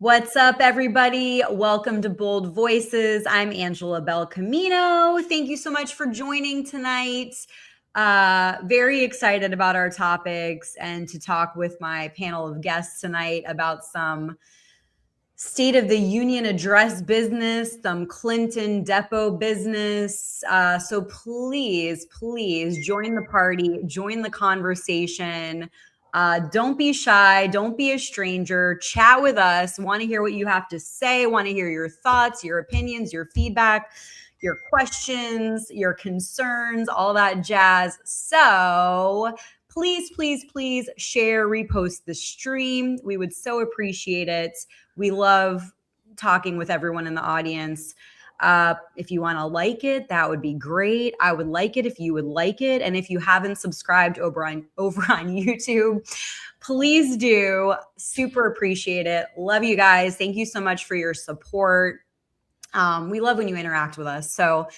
What's up, everybody? Welcome to Bold Voices. I'm Angela Bel Camino. Thank you so much for joining tonight. Very excited about our topics and to talk with my panel of guests tonight about some State of the Union address business, some Clinton depot business. So please join the party, join the conversation. Don't be shy. Don't be a stranger. Chat with us. Want to hear what you have to say. Want to hear your thoughts, your opinions, your feedback, your questions, your concerns, all that jazz. So please share, repost the stream. We would so appreciate it. We love talking with everyone in the audience. If you want to like it, that would be great. I would like it if you would like it. And if you haven't subscribed over on YouTube, please do. Super appreciate it. Love you guys. Thank you so much for your support. We love when you interact with us. So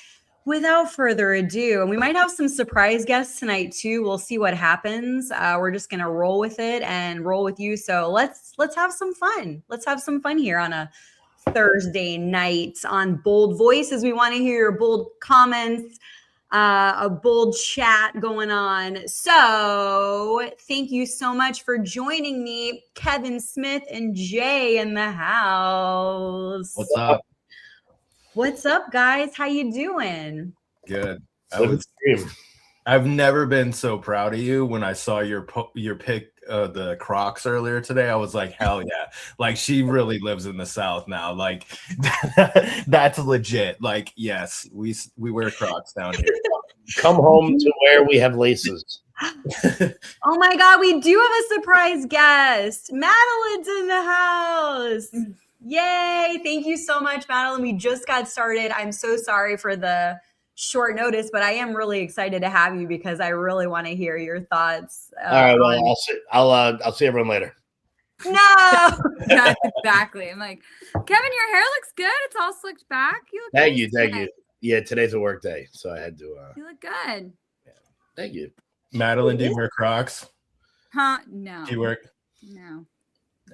without further ado, and we might have some surprise guests tonight too. We'll see what happens. We're just going to roll with it and roll with you. So let's have some fun. Let's have some fun here on a Thursday night on Bold Voices. We want to hear your bold comments, a bold chat going on. So thank you so much for joining me, Kevin Smith and Jay in the house. What's up? What's up, guys? How you doing? Good. I've never been so proud of you. When I saw your pick the Crocs earlier today, I was like, hell yeah. Like, she really lives in the South now. Like, that's legit. Like, yes, we wear Crocs down here. Come home to where we have laces. Oh my God, we do have a surprise guest. Madeline's in the house. Yay. Thank you so much, Madeline. We just got started. I'm so sorry for the short notice, but I am really excited to have you because I really want to hear your thoughts. All right, well, I'll see everyone later. No. That's exactly. I'm like, Kevin, your hair looks good. It's all slicked back. You look Thank nice you. Yeah, today's a work day, so I had to. You look good. Yeah. Thank you. Madeline, do you wear Crocs? Huh? No. Do you wear? No.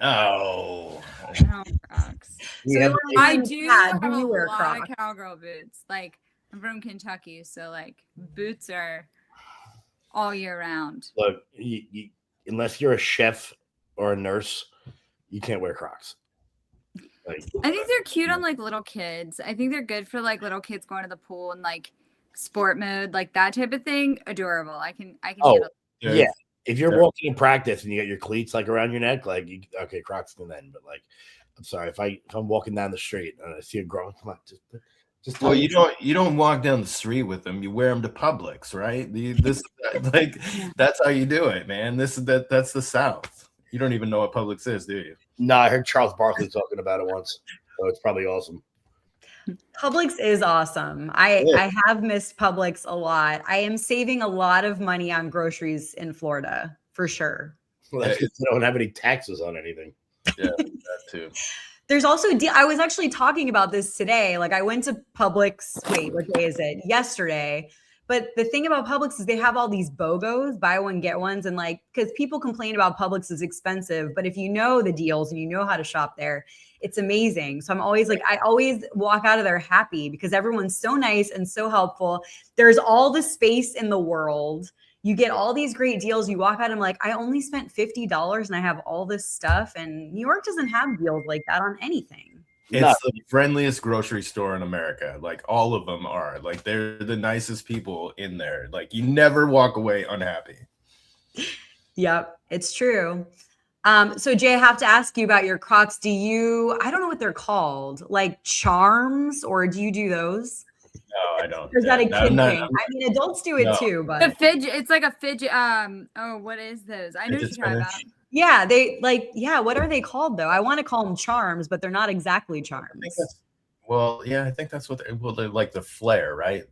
Oh. No Crocs. So I do have do you a wear lot Crocs? of cowgirl boots. Like, I'm from Kentucky, so like boots are all year round. Look, unless you're a chef or a nurse, you can't wear Crocs. Like, I think they're cute on like little kids. I think they're good for like little kids going to the pool and like sport mode, like that type of thing. Adorable. I can handle. Yeah. If you're walking in practice and you got your cleats like around your neck, like okay, Crocs can then. But like, I'm sorry if I'm walking down the street and I see a girl, come on, just. Well, you don't walk down the street with them. You wear them to Publix, right? That's how you do it, man. That's the South. You don't even know what Publix is, do you? No, I heard Charles Barkley talking about it once, so it's probably awesome. Publix is awesome. I have missed Publix a lot. I am saving a lot of money on groceries in Florida for sure. Well, that's because they don't have any taxes on anything. Yeah, that too. There's also I was actually talking about this today. Like, I went to Publix. Wait, what day is it? Yesterday. But the thing about Publix is they have all these BOGOs, buy one, get ones. And like, because people complain about Publix is expensive, but if you know the deals and you know how to shop there, it's amazing. So I'm always like, I always walk out of there happy because everyone's so nice and so helpful. There's all the space in the world. You get all these great deals. You walk out, I'm like, I only spent $50 and I have all this stuff. And New York doesn't have deals like that on anything. It's the friendliest grocery store in America. Like, all of them are. Like, they're the nicest people in there. Like, you never walk away unhappy. Yep, it's true. So Jay, I have to ask you about your Crocs. I don't know what they're called, like charms, or do you do those? No, I don't. Or is that a kid thing? I mean, adults do it too, but the fidget, it's like a fidget. What is those? I know what you're talking about. Yeah, what are they called though? I want to call them charms, but they're not exactly charms. I think that's what they're like, the flare, right?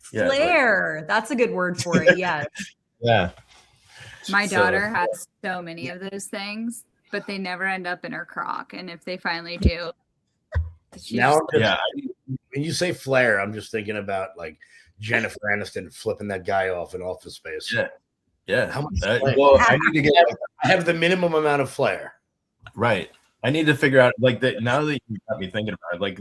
Flare. That's a good word for it. Yes. Yeah. My daughter has so many of those things, but they never end up in her Croc. And if they finally do, when you say flare, I'm just thinking about like Jennifer Aniston flipping that guy off in Office Space. Yeah. How much I need to get. I have the minimum amount of flair. Right. I need to figure out like that now that you got me thinking about it. Like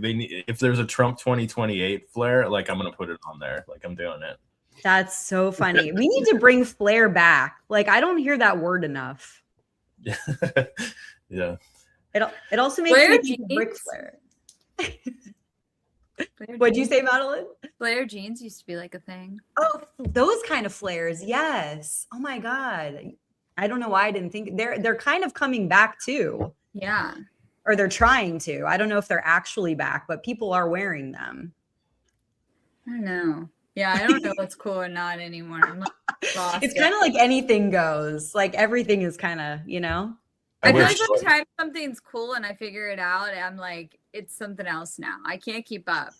if there's a Trump 2028 flare, like I'm gonna put it on there. Like I'm doing it. That's so funny. We need to bring flair back. Like I don't hear that word enough. Yeah. It also makes Flare me think of Ric jeans? Flair. Flare What'd you jeans? say, Madeline? Flare jeans used to be like a thing. Oh, those kind of flares. Yes. Oh my God. I don't know why I didn't think they're kind of coming back too. Yeah. Or they're trying to. I don't know if they're actually back, but people are wearing them. I don't know. Yeah, I don't know what's cool or not anymore. I'm like, lost It's it. kind of like anything goes. Like everything is kind of, you know. I feel wish- like by the time something's cool and I figure it out, I'm like, it's something else now. I can't keep up.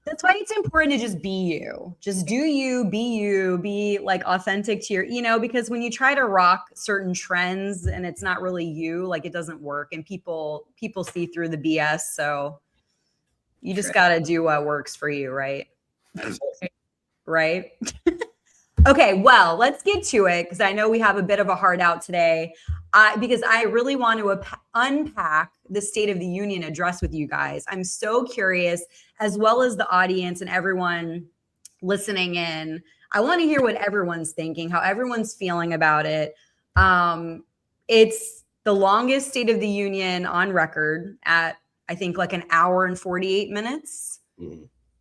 That's why it's important to just be you. Just do you, be like authentic to your, you know, because when you try to rock certain trends and it's not really you, like it doesn't work and people see through the BS. So you just got to do what works for you, right? Right? Okay, well, let's get to it because I know we have a bit of a hard out today. Because I really want to unpack the State of the Union address with you guys. I'm so curious, as well as the audience and everyone listening in. I want to hear what everyone's thinking, how everyone's feeling about it. It's the longest State of the Union on record at, I think, like an hour and 48 minutes.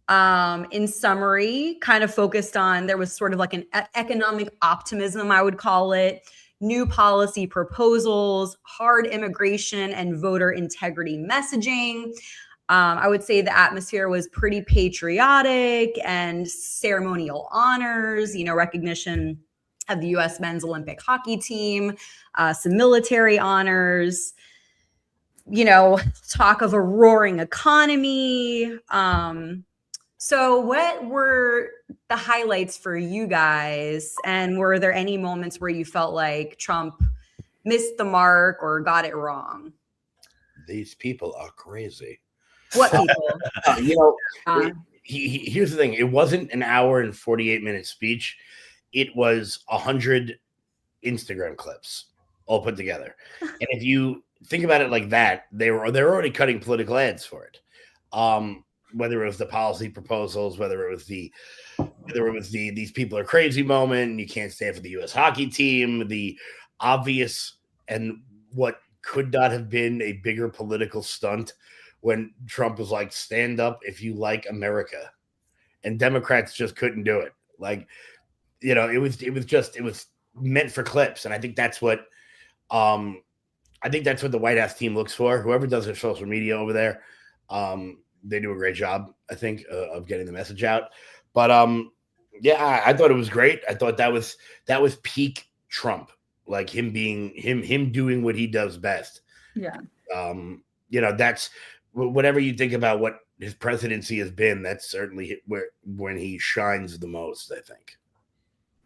In summary, kind of focused on, there was sort of like an economic optimism, I would call it, new policy proposals, hard immigration and voter integrity messaging. I would say the atmosphere was pretty patriotic and ceremonial honors, you know, recognition of the U.S. men's Olympic hockey team, some military honors, you know, talk of a roaring economy. So what were the highlights for you guys? And were there any moments where you felt like Trump missed the mark or got it wrong? These people are crazy. What people? You know, here's the thing. It wasn't an hour and 48-minute speech. It was 100 Instagram clips all put together. And if you think about it like that, they're already cutting political ads for it. Whether it was the policy proposals, whether it was the these people are crazy moment, and you can't stand for the U.S. hockey team, the obvious and what could not have been a bigger political stunt when Trump was like, stand up if you like America. And Democrats just couldn't do it. Like, you know, it was meant for clips. And I think that's what the White House team looks for. Whoever does their social media over there, they do a great job, I think, of getting the message out. But yeah, I thought it was great. I thought that was peak Trump, like him being him doing what he does best. Yeah. You know, that's whatever you think about what his presidency has been, that's certainly when he shines the most, I think.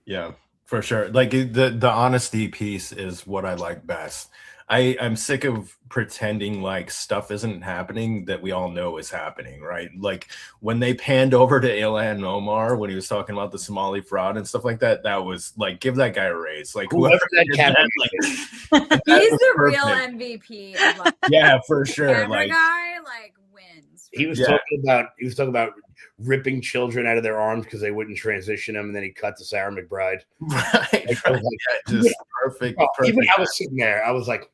Yeah, for sure. Like the honesty piece is what I like best. I'm sick of pretending like stuff isn't happening that we all know is happening, right? Like when they panned over to Ilhan Omar when he was talking about the Somali fraud and stuff like that, that was like, give that guy a raise. Like whoever that He's the real MVP. Of, like, yeah, for sure. camera Like guy, like wins. He was talking about ripping children out of their arms because they wouldn't transition them, and then he cut to Sarah McBride. right, Like, right. Just perfect. Even I was sitting there, I was like,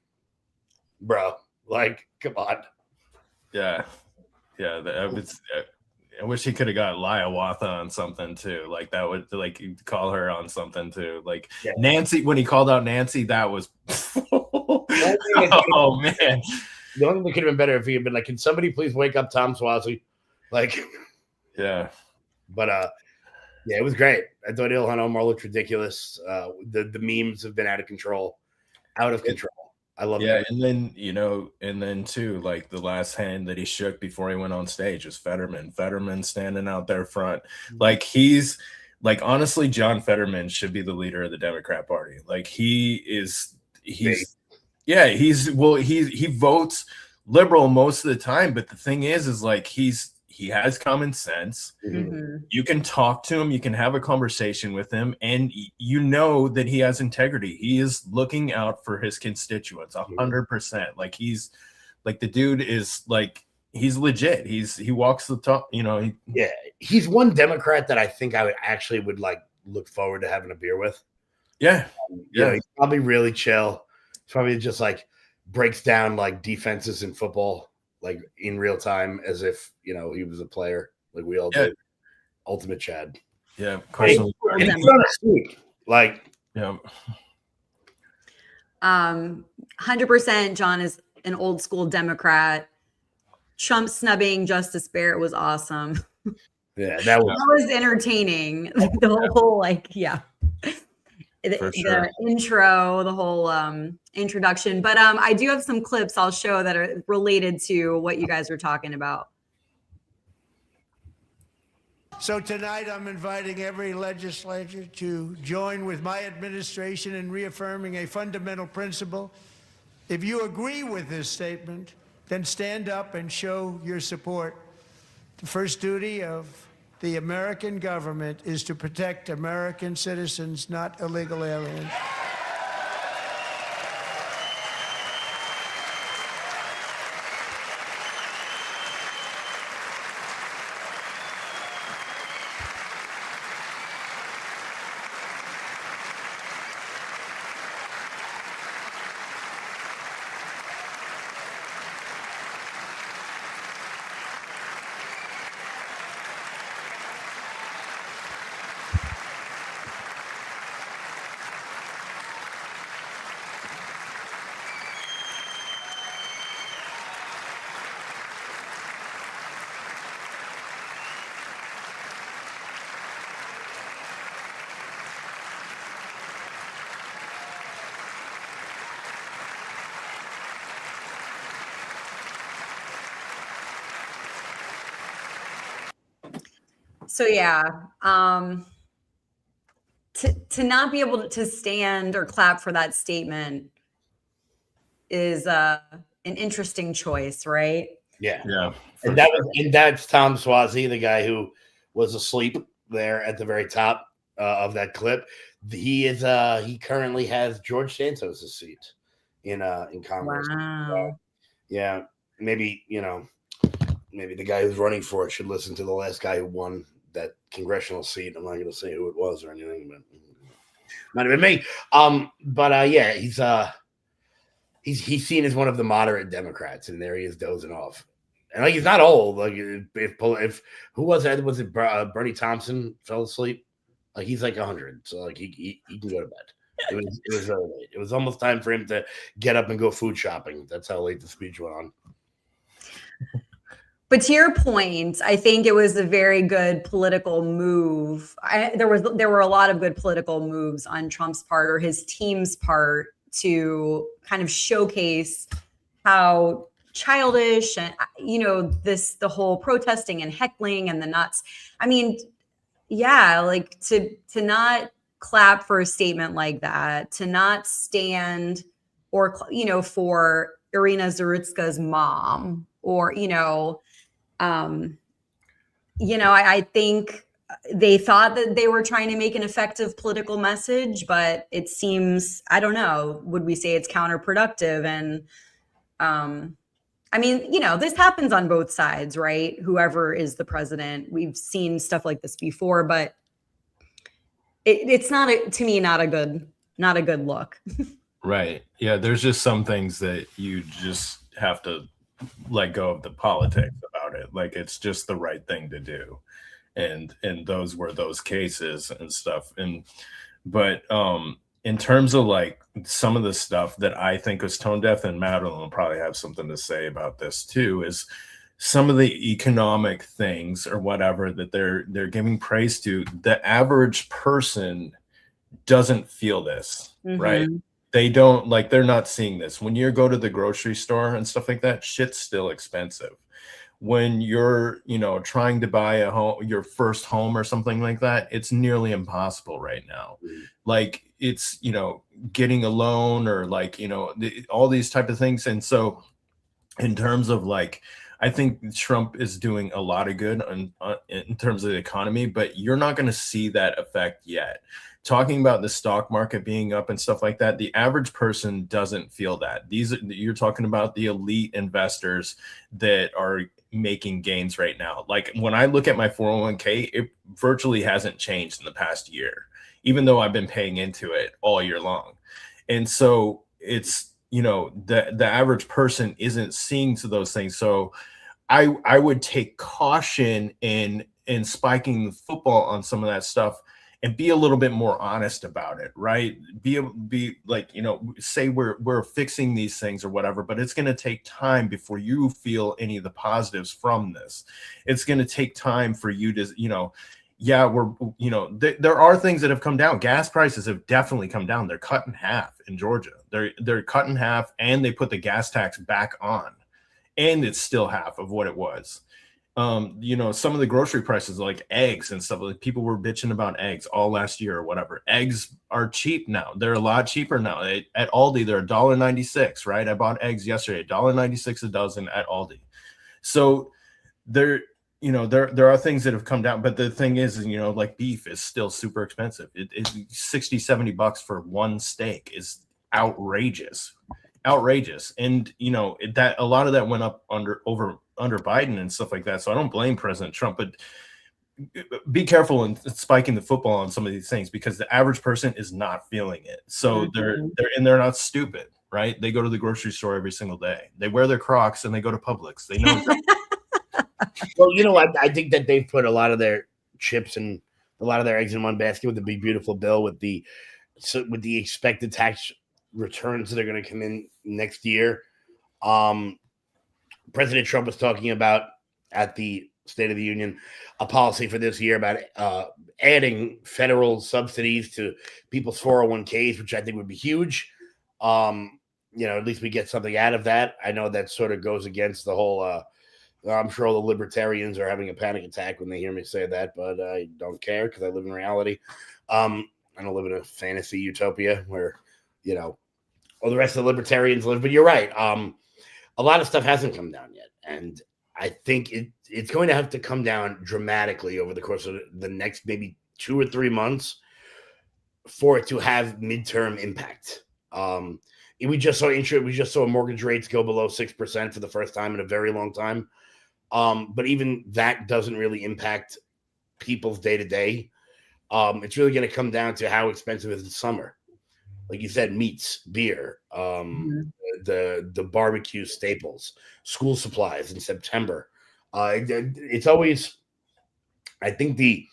bro, like, come on. Yeah. I wish he could have got Liawatha on something too. Like that would like call her on something too. Like Nancy, when he called out Nancy, that was oh man. The only thing that could have been better if he had been like, can somebody please wake up Tom Swazi? Like, yeah. But yeah, it was great. I thought Ilhan Omar looked ridiculous. The memes have been out of control. I love it. Yeah, and then too, like the last hand that he shook before he went on stage was Fetterman. Fetterman standing out there front. Like he's like, honestly, John Fetterman should be the leader of the Democrat Party. Like he votes liberal most of the time, but the thing is like he's he has common sense. Mhm. You can talk to him, you can have a conversation with him, and you know that he has integrity. He is looking out for his constituents 100%. Like he's like the dude is like he's legit. He walks the talk, you know. He's one Democrat that I think I would like look forward to having a beer with. Yeah. You know, he's probably really chill. He's probably just like breaks down like defenses in football, like in real time, as if, you know, he was a player like we all did. Ultimate Chad. Yeah. And he's on a suit. Like, yeah. 100% John is an old school Democrat. Trump snubbing Justice Barrett was awesome. Yeah, that was entertaining. The whole like, the intro, the whole introduction. But I do have some clips I'll show that are related to what you guys are talking about. So tonight I'm inviting every legislator to join with my administration in reaffirming a fundamental principle. If you agree with this statement, then stand up and show your support. The first duty of the American government is to protect American citizens, not illegal aliens. So yeah, to not be able to stand or clap for that statement is an interesting choice, right? Yeah. And that's Tom Swazi, the guy who was asleep there at the very top of that clip. He currently has George Santos' seat in Congress. Wow. Yeah, maybe, you know, maybe the guy who's running for it should listen to the last guy who won that congressional seat. I'm not going to say who it was or anything, but might have been me. Yeah, he's seen as one of the moderate Democrats, and there he is dozing off. And like he's not old. Like if who was that? Was it Bernie Thompson fell asleep? Like he's like 100, so like he can go to bed. It was very late. It was almost time for him to get up and go food shopping. That's how late the speech went on. But to your point, I think it was a very good political move. There were a lot of good political moves on Trump's part or his team's part to kind of showcase how childish and, you know, the whole protesting and heckling and the nuts. I mean, yeah, like to not clap for a statement like that, to not stand or, you know, for Irina Zarutska's mom or, I think they thought that they were trying to make an effective political message, but it seems, I don't know, would we say it's counterproductive? And I mean, you know, this happens on both sides, right? Whoever is the president, we've seen stuff like this before, but it's not to me, not a good look. Right. Yeah. There's just some things that you just have to let go of the politics about it. Like it's just the right thing to do. And those were those cases and stuff. But in terms of like some of the stuff that I think was tone deaf, and Madeline will probably have something to say about this too, is some of the economic things or whatever that they're giving praise to. The average person doesn't feel this, right? They don't, like, they're not seeing this. When you go to the grocery store and stuff like that, shit's still expensive. When you're, you know, trying to buy a home, your first home or something like that, it's nearly impossible right now. Like it's, you know, getting a loan or like, you know, all these type of things. And so in terms of like, I think Trump is doing a lot of good in terms of the economy, but you're not going to see that effect yet. Talking about the stock market being up and stuff like that, the average person doesn't feel that. You're talking about the elite investors that are making gains right now. Like when I look at my 401k, it virtually hasn't changed in the past year, even though I've been paying into it all year long. And so it's, the average person isn't seeing to those things. So I would take caution in spiking the football on some of that stuff and be a little bit more honest about it, right? Be like, say we're fixing these things or whatever, but it's going to take time before you feel any of the positives from this. It's going to take time for you to, there are things that have come down. Gas prices have definitely come down. They're cut in half in Georgia. They're cut in half, and they put the gas tax back on, and it's still half of what it was. Some of the grocery prices like eggs and stuff, like people were bitching about eggs all last year or whatever. Eggs are cheap now. They're a lot cheaper now. At Aldi, they're $1.96, right? I bought eggs yesterday, $1.96 a dozen at Aldi. So there are things that have come down, but the thing is, like beef is still super expensive. It's $60-$70 for one steak is outrageous. And that a lot of that went up under Biden and stuff like that. So I don't blame President Trump, but be careful in spiking the football on some of these things, because the average person is not feeling it. So they're not stupid, right? They go to the grocery store every single day. They wear their Crocs and they go to Publix. They know. Well, I think that they've put a lot of their chips and a lot of their eggs in one basket with the big beautiful bill with the expected tax returns that are going to come in next year. President Trump was talking about at the State of the Union a policy for this year about adding federal subsidies to people's 401ks, which I think would be huge. At least we get something out of that. I know that sort of goes against the whole I'm sure all the libertarians are having a panic attack when they hear me say that, but I don't care because I live in reality. I don't live in a fantasy utopia where, all the rest of the libertarians live. But you're right. A lot of stuff hasn't come down yet. And I think it's going to have to come down dramatically over the course of the next maybe 2 or 3 months for it to have midterm impact. We just saw mortgage rates go below 6% for the first time in a very long time. But even that doesn't really impact people's day to day. It's really going to come down to how expensive is the summer. Like you said, meats, beer, the barbecue staples, school supplies in September. It's always, I think the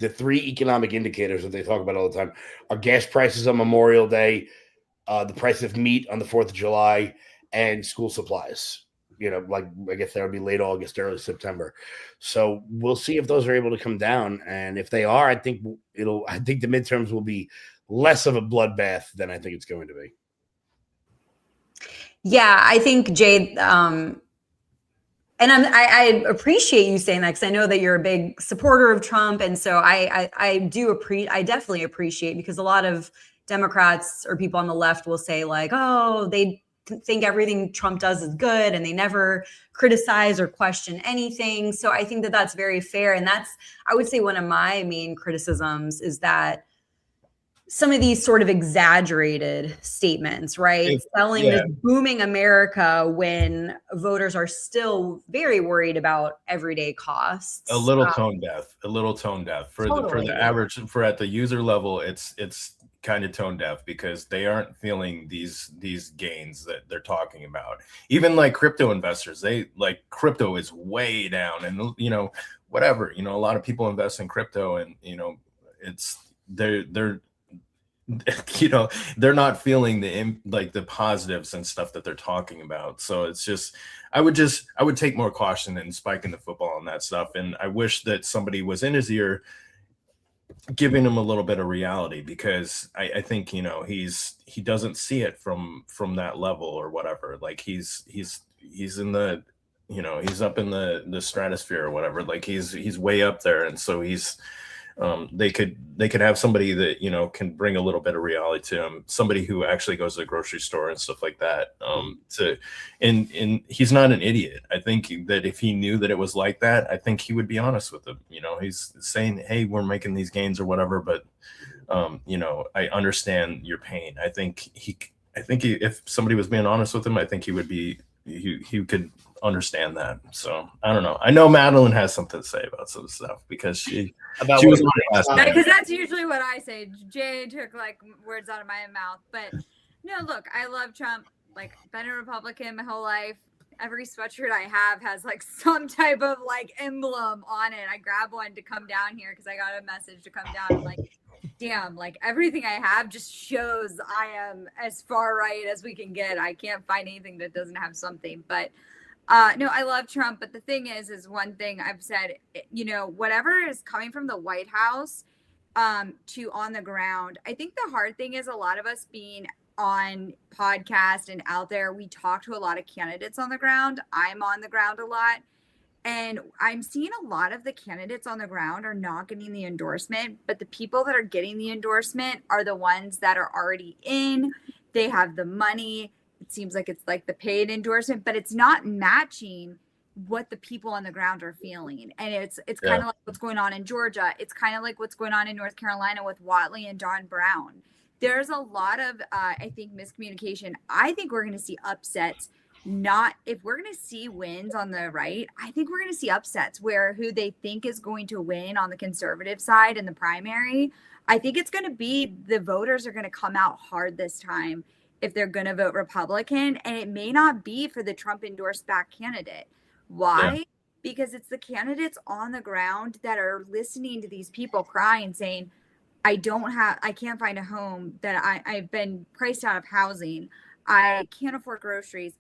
three economic indicators that they talk about all the time are gas prices on Memorial Day, the price of meat on the 4th of July, and school supplies. Like I guess that would be late August, early September. So we'll see if those are able to come down. And if they are, I think the midterms will be less of a bloodbath than I think it's going to be. Yeah, I think, Jay, and I appreciate you saying that, because I know that you're a big supporter of Trump. And so I definitely appreciate, because a lot of Democrats or people on the left will say like, oh, they think everything Trump does is good and they never criticize or question anything. So I think that that's very fair. And that's, I would say, one of my main criticisms is that some of these sort of exaggerated statements, right? Selling this booming America when voters are still very worried about everyday costs. A little tone deaf for the average, for at the user level. It's kind of tone deaf because they aren't feeling these gains that they're talking about. Even like crypto investors, crypto is way down, and whatever, a lot of people invest in crypto, and they're not feeling the positives and stuff that they're talking about. So it's just, I would take more caution in spiking the football on that stuff. And I wish that somebody was in his ear giving him a little bit of reality, because I think, he doesn't see it from that level or whatever. Like he's in the, he's up in the stratosphere or whatever. Like he's way up there. And so he's they could have somebody that, you know, can bring a little bit of reality to him, somebody who actually goes to the grocery store and stuff like that. And he's not an idiot. I think that if he knew that it was like that, I think he would be honest with them. You know, he's saying, hey, we're making these gains or whatever, but you know, I understand your pain. I think if somebody was being honest with him, I think he could understand that. So I don't know. I know Madeline has something to say about some stuff because she was on it last night. Because that's usually what I say. Jay took like words out of my mouth. But no, look, I love Trump. Like, been a Republican my whole life. Every sweatshirt I have has like some type of like emblem on it. I grab one to come down here because I got a message to come down. I'm like, damn, like everything I have just shows I am as far right as we can get. I can't find anything that doesn't have something. But no, I love Trump. But the thing is one thing I've said, you know, whatever is coming from the White House to on the ground, I think the hard thing is a lot of us being on podcast and out there, we talk to a lot of candidates on the ground. I'm on the ground a lot. And I'm seeing a lot of the candidates on the ground are not getting the endorsement, but the people that are getting the endorsement are the ones that are already in. They have the money. It seems like it's like the paid endorsement, but it's not matching what the people on the ground are feeling. And it's kind of like what's going on in Georgia. It's kind of like what's going on in North Carolina with Watley and Don Brown. There's a lot of, I think, miscommunication. I think we're going to see upsets. Not if we're going to see wins on the right, I think we're going to see upsets where who they think is going to win on the conservative side in the primary. I think it's going to be the voters are going to come out hard this time if they're going to vote Republican. And it may not be for the Trump endorsed back candidate. Why? Yeah. Because it's the candidates on the ground that are listening to these people cry and saying, I can't find a home, that I've been priced out of housing. I can't afford groceries.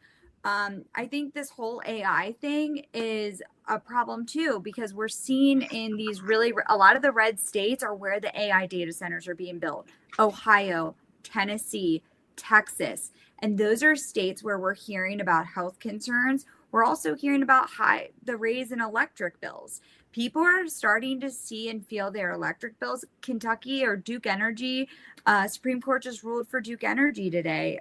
I think this whole AI thing is a problem too, because we're seeing in these a lot of the red states are where the AI data centers are being built. Ohio, Tennessee, Texas. And those are states where we're hearing about health concerns. We're also hearing about the raise in electric bills. People are starting to see and feel their electric bills. Kentucky or Duke Energy, Supreme Court just ruled for Duke Energy today.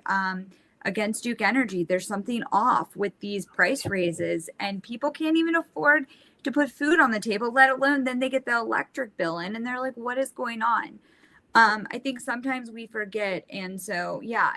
Against Duke Energy, there's something off with these price raises, and people can't even afford to put food on the table, let alone then they get the electric bill in and they're like, what is going on? I think sometimes we forget. And so, yeah,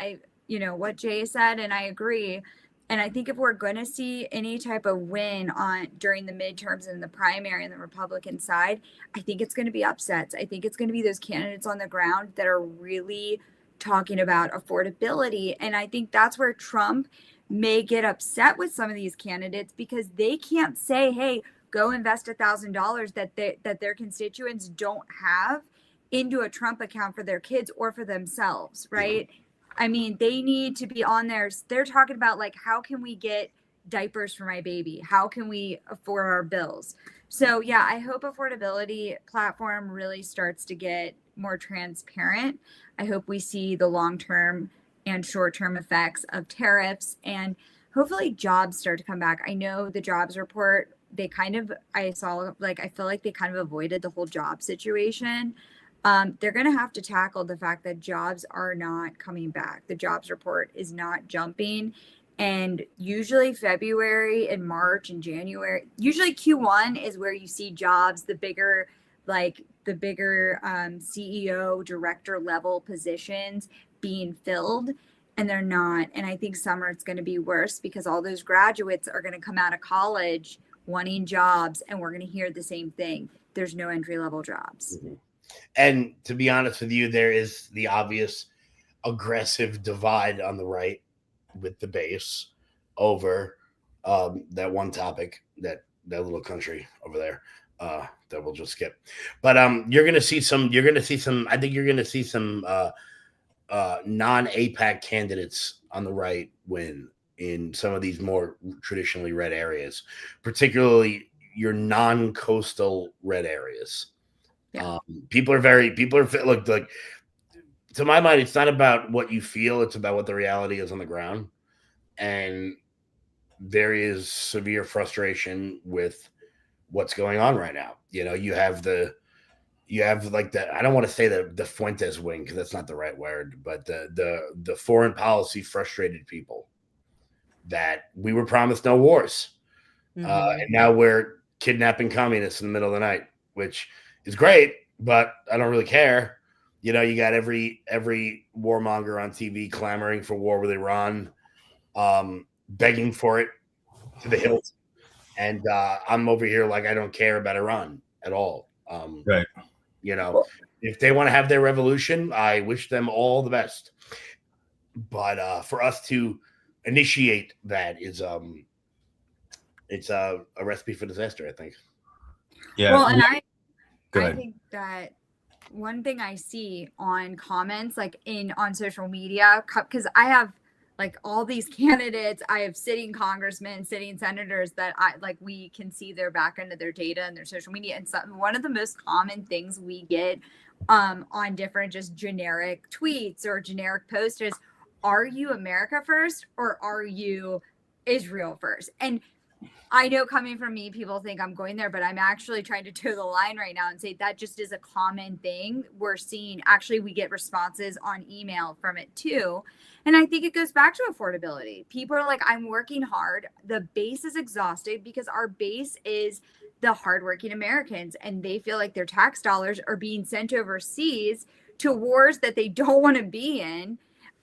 what Jay said, and I agree. And I think if we're going to see any type of win during the midterms and the primary on the Republican side, I think it's going to be upsets. I think it's going to be those candidates on the ground that are really talking about affordability. And I think that's where Trump may get upset with some of these candidates, because they can't say, hey, go invest $1,000 that their constituents don't have into a Trump account for their kids or for themselves, right? I mean, they need to be on there. They're talking about, like, how can we get diapers for my baby? How can we afford our bills? So, yeah, I hope affordability platform really starts to get more transparent. I hope we see the long-term and short-term effects of tariffs, and hopefully jobs start to come back. I know the jobs report, I feel like they kind of avoided the whole job situation. They're going to have to tackle the fact that jobs are not coming back. The jobs report is not jumping. And usually February and March and January, usually Q1 is where you see jobs, the bigger CEO, director level positions being filled, and they're not. And I think summer it's going to be worse, because all those graduates are going to come out of college wanting jobs, and we're going to hear the same thing. There's no entry level jobs. Mm-hmm. And to be honest with you, there is the obvious aggressive divide on the right with the base over that one topic, that little country over there that we'll just skip. But you're going to see some non-APAC candidates on the right win in some of these more traditionally red areas, particularly your non-coastal red areas. Yeah. Look, like, to my mind, it's not about what you feel, it's about what the reality is on the ground. And there is severe frustration with what's going on right now. You know, you have the You have like I don't want to say the Fuentes wing because that's not the right word, but the foreign policy frustrated people that we were promised no wars. And now we're kidnapping communists in the middle of the night, which is great, but I don't really care. You know, you got every warmonger on TV clamoring for war with Iran, begging for it to the hilt. And I'm over here like I don't care about Iran at all. Right. You know, if they want to have their revolution, I wish them all the best. But for us to initiate that is it's a recipe for disaster, I think. Yeah. Well, and I Go ahead. think that one thing I see on comments, like on social media, because I have like all these candidates, I have sitting congressmen, sitting senators that we can see their back end of their data and their social media. And one of the most common things we get on different just generic tweets or generic posts is, are you America first or are you Israel first? And I know coming from me, people think I'm going there, but I'm actually trying to toe the line right now and say that just is a common thing we're seeing. Actually, we get responses on email from it too. And I think it goes back to affordability. People are like, I'm working hard. The base is exhausted because our base is the hardworking Americans, and they feel like their tax dollars are being sent overseas to wars that they don't want to be in.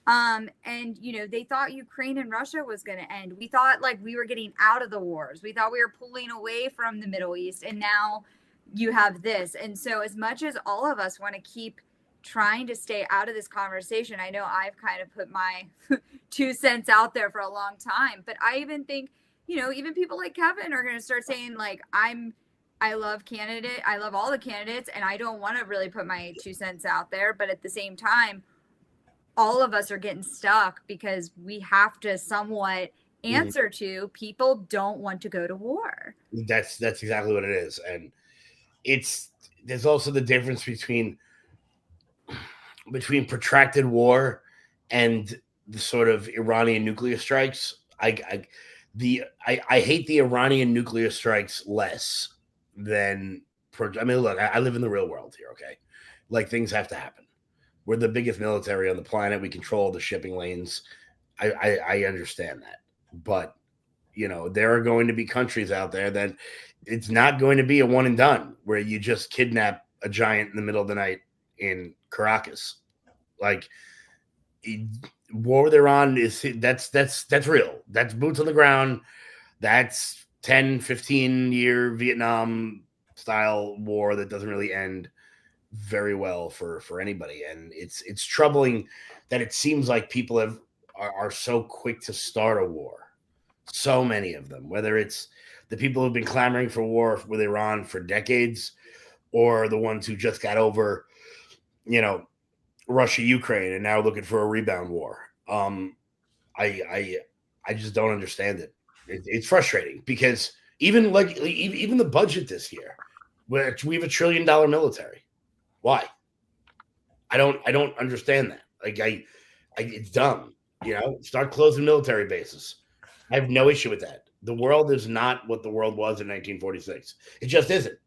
And you know, they thought Ukraine and Russia was going to end. We thought like we were getting out of the wars. We thought we were pulling away from the Middle East, and now you have this. And so as much as all of us want to keep trying to stay out of this conversation, I know I've kind of put my 2 cents out there for a long time, but I even think, you know, even people like Kevin are going to start saying like, I love all the candidates, and I don't want to really put my 2 cents out there. But at the same time, all of us are getting stuck because we have to somewhat answer to people don't want to go to war. That's exactly what it is. And there's also the difference between protracted war and the sort of Iranian nuclear strikes. I hate the Iranian nuclear strikes less than, I mean, look, I live in the real world here. Okay. Like things have to happen. We're the biggest military on the planet. We control the shipping lanes. I understand that. But, you know, there are going to be countries out there that it's not going to be a one and done where you just kidnap a giant in the middle of the night in Caracas. Like, war with Iran that's real. That's boots on the ground. That's 10, 15-year Vietnam style war that doesn't really end very well for anybody. And it's troubling that it seems like people are so quick to start a war. So many of them, whether it's the people who've been clamoring for war with Iran for decades, or the ones who just got over, you know, Russia, Ukraine, and now looking for a rebound war. I just don't understand it. It's frustrating because even the budget this year, which we have $1 trillion military. Why? I don't understand that. Like it's dumb. You know, start closing military bases. I have no issue with that. The world is not what the world was in 1946. It just isn't.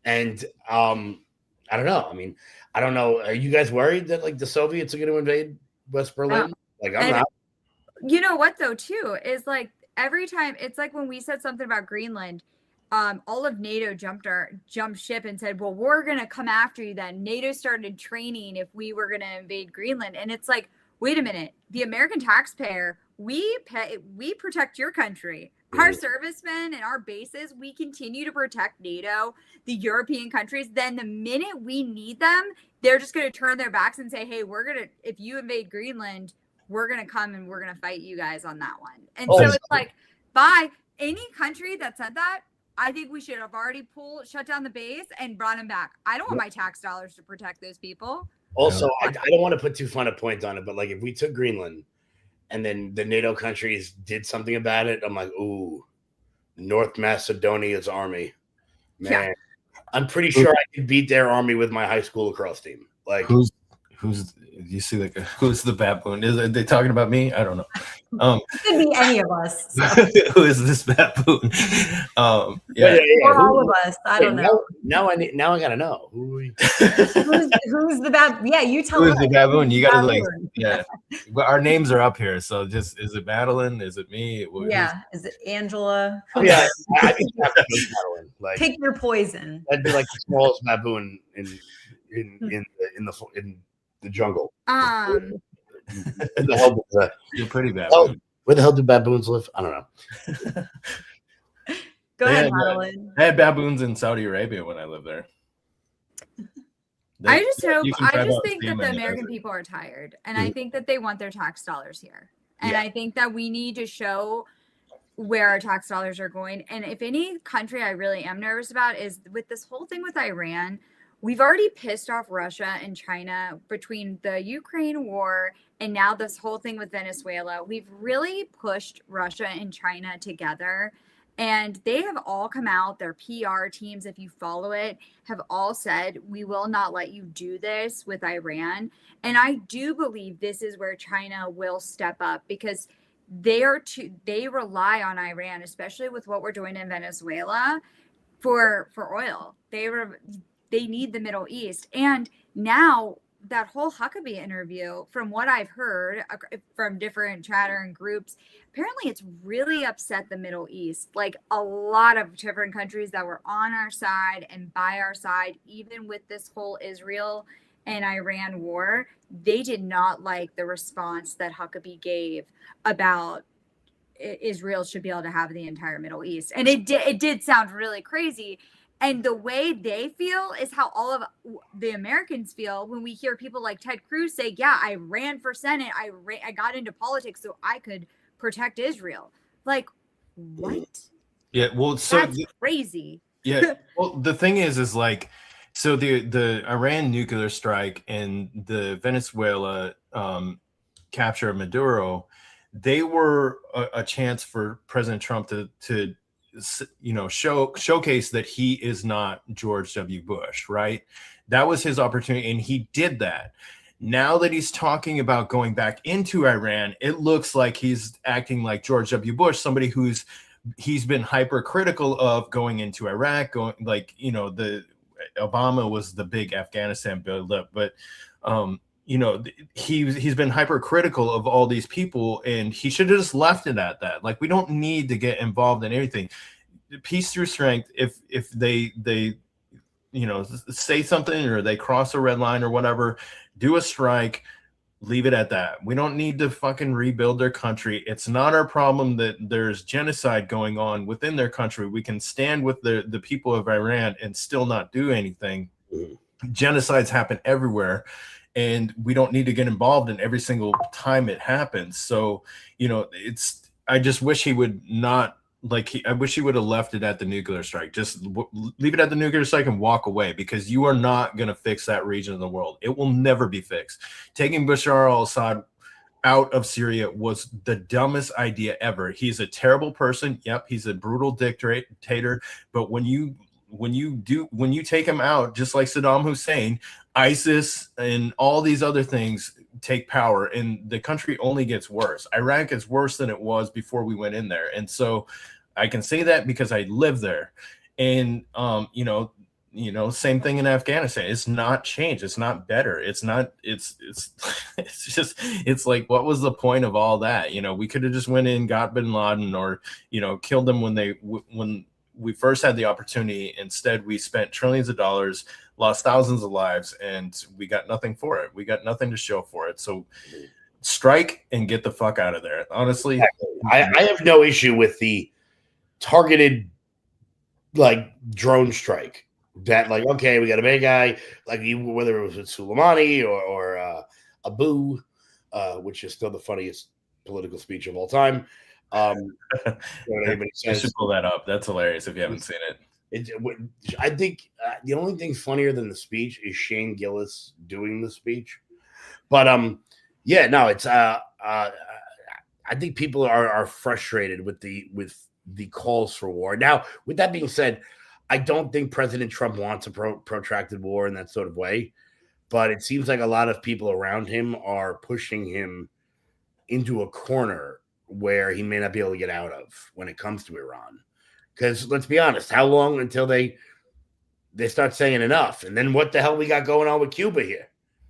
And I don't know. I mean, I don't know. Are you guys worried that like the Soviets are going to invade West Berlin? Like I'm not. You know what though, too, is like every time it's like when we said something about Greenland, all of NATO jumped ship and said, well, we're going to come after you then. NATO started training if we were going to invade Greenland. And it's like, wait a minute, the American taxpayer, we protect your country. Our servicemen and our bases, we continue to protect NATO, the European countries. Then the minute we need them, they're just going to turn their backs and say, hey, if you invade Greenland, we're going to come and we're going to fight you guys on that one. And so it's like, bye. Any country that said that, I think we should have already shut down the base and brought them back. I don't want my tax dollars to protect those people. Also, I don't want to put too fine a point on it, but like if we took Greenland and then the NATO countries did something about it, I'm like, ooh, North Macedonia's army. Man, I'm pretty sure I could beat their army with my high school lacrosse team. Like, who's the baboon? Are they talking about me? I don't know. It could be any of us. So. Who is this baboon? Yeah. Or all of us. I don't know. Now I gotta know. Who's Who's the baboon? Yeah, you tell us. Who's the baboon? You gotta like, yeah. But our names are up here, so just is it Madeline? Is it me? Yeah, is it Angela? Yeah, I think you have to be Madeline. Like, pick your poison. That'd be like the smallest baboon in the jungle. Where the hell does You're pretty bad. Where the hell do baboons live? I don't know. Go ahead, Madeline. I had baboons in Saudi Arabia when I lived there. I just think that the American people are tired, and I think that they want their tax dollars here. And I think that we need to show where our tax dollars are going. And if any country I really am nervous about is with this whole thing with Iran. We've already pissed off Russia and China between the Ukraine war and now this whole thing with Venezuela. We've really pushed Russia and China together. And they have all come out, their PR teams, if you follow it, have all said, we will not let you do this with Iran. And I do believe this is where China will step up because they rely on Iran, especially with what we're doing in Venezuela, for oil. They need the Middle East. And now that whole Huckabee interview, from what I've heard from different chatter and groups, apparently it's really upset the Middle East. Like a lot of different countries that were on our side and by our side, even with this whole Israel and Iran war, they did not like the response that Huckabee gave about Israel should be able to have the entire Middle East. And it did sound really crazy. And the way they feel is how all of the Americans feel when we hear people like Ted Cruz say, yeah, I ran for Senate. I got into politics so I could protect Israel. Like, what? Yeah, well, so that's crazy. Yeah, well, the thing is like, so the Iran nuclear strike and the Venezuela capture of Maduro, they were a chance for President Trump to showcase that he is not George W. Bush, right? That was his opportunity, and he did that. Now that he's talking about going back into Iran, it looks like he's acting like George W. Bush, somebody he's been hypercritical of going into Iraq, the Obama was the big Afghanistan buildup, but he's been hypercritical of all these people, and he should have just left it at that. Like, we don't need to get involved in everything. Peace through strength. If they say something or they cross a red line or whatever, do a strike, leave it at that. We don't need to fucking rebuild their country. It's not our problem that there's genocide going on within their country. We can stand with the people of Iran and still not do anything. Genocides happen everywhere, and we don't need to get involved in every single time it happens. So, I just wish he would not, I wish he would have left it at the nuclear strike. Just leave it at the nuclear strike and walk away, because you are not going to fix that region of the world. It will never be fixed. Taking Bashar al-Assad out of Syria was the dumbest idea ever. He's a terrible person. Yep, he's a brutal dictator. But when you take him out, just like Saddam Hussein, ISIS and all these other things take power, and the country only gets worse. Iraq is worse than it was before we went in there. And so I can say that because I live there. And same thing in Afghanistan. It's not changed. It's not better. It's just like, what was the point of all that? We could have just went in, got bin Laden, or killed them when we first had the opportunity. Instead, we spent trillions of dollars, lost thousands of lives, and we got nothing for it. We got nothing to show for it. So strike and get the fuck out of there. Honestly, I have no issue with the targeted drone strike. That okay, we got a bad guy, whether it was with Soleimani or Abu, which is still the funniest political speech of all time. You should pull that up. That's hilarious if you haven't seen it. I think the only thing funnier than the speech is Shane Gillis doing the speech. But it's I think people are frustrated with the calls for war. Now, with that being said, I don't think President Trump wants a protracted war in that sort of way. but it seems like a lot of people around him are pushing him into a corner where he may not be able to get out of when it comes to Iran. Because let's be honest, how long until they start saying enough? And then what the hell we got going on with Cuba here?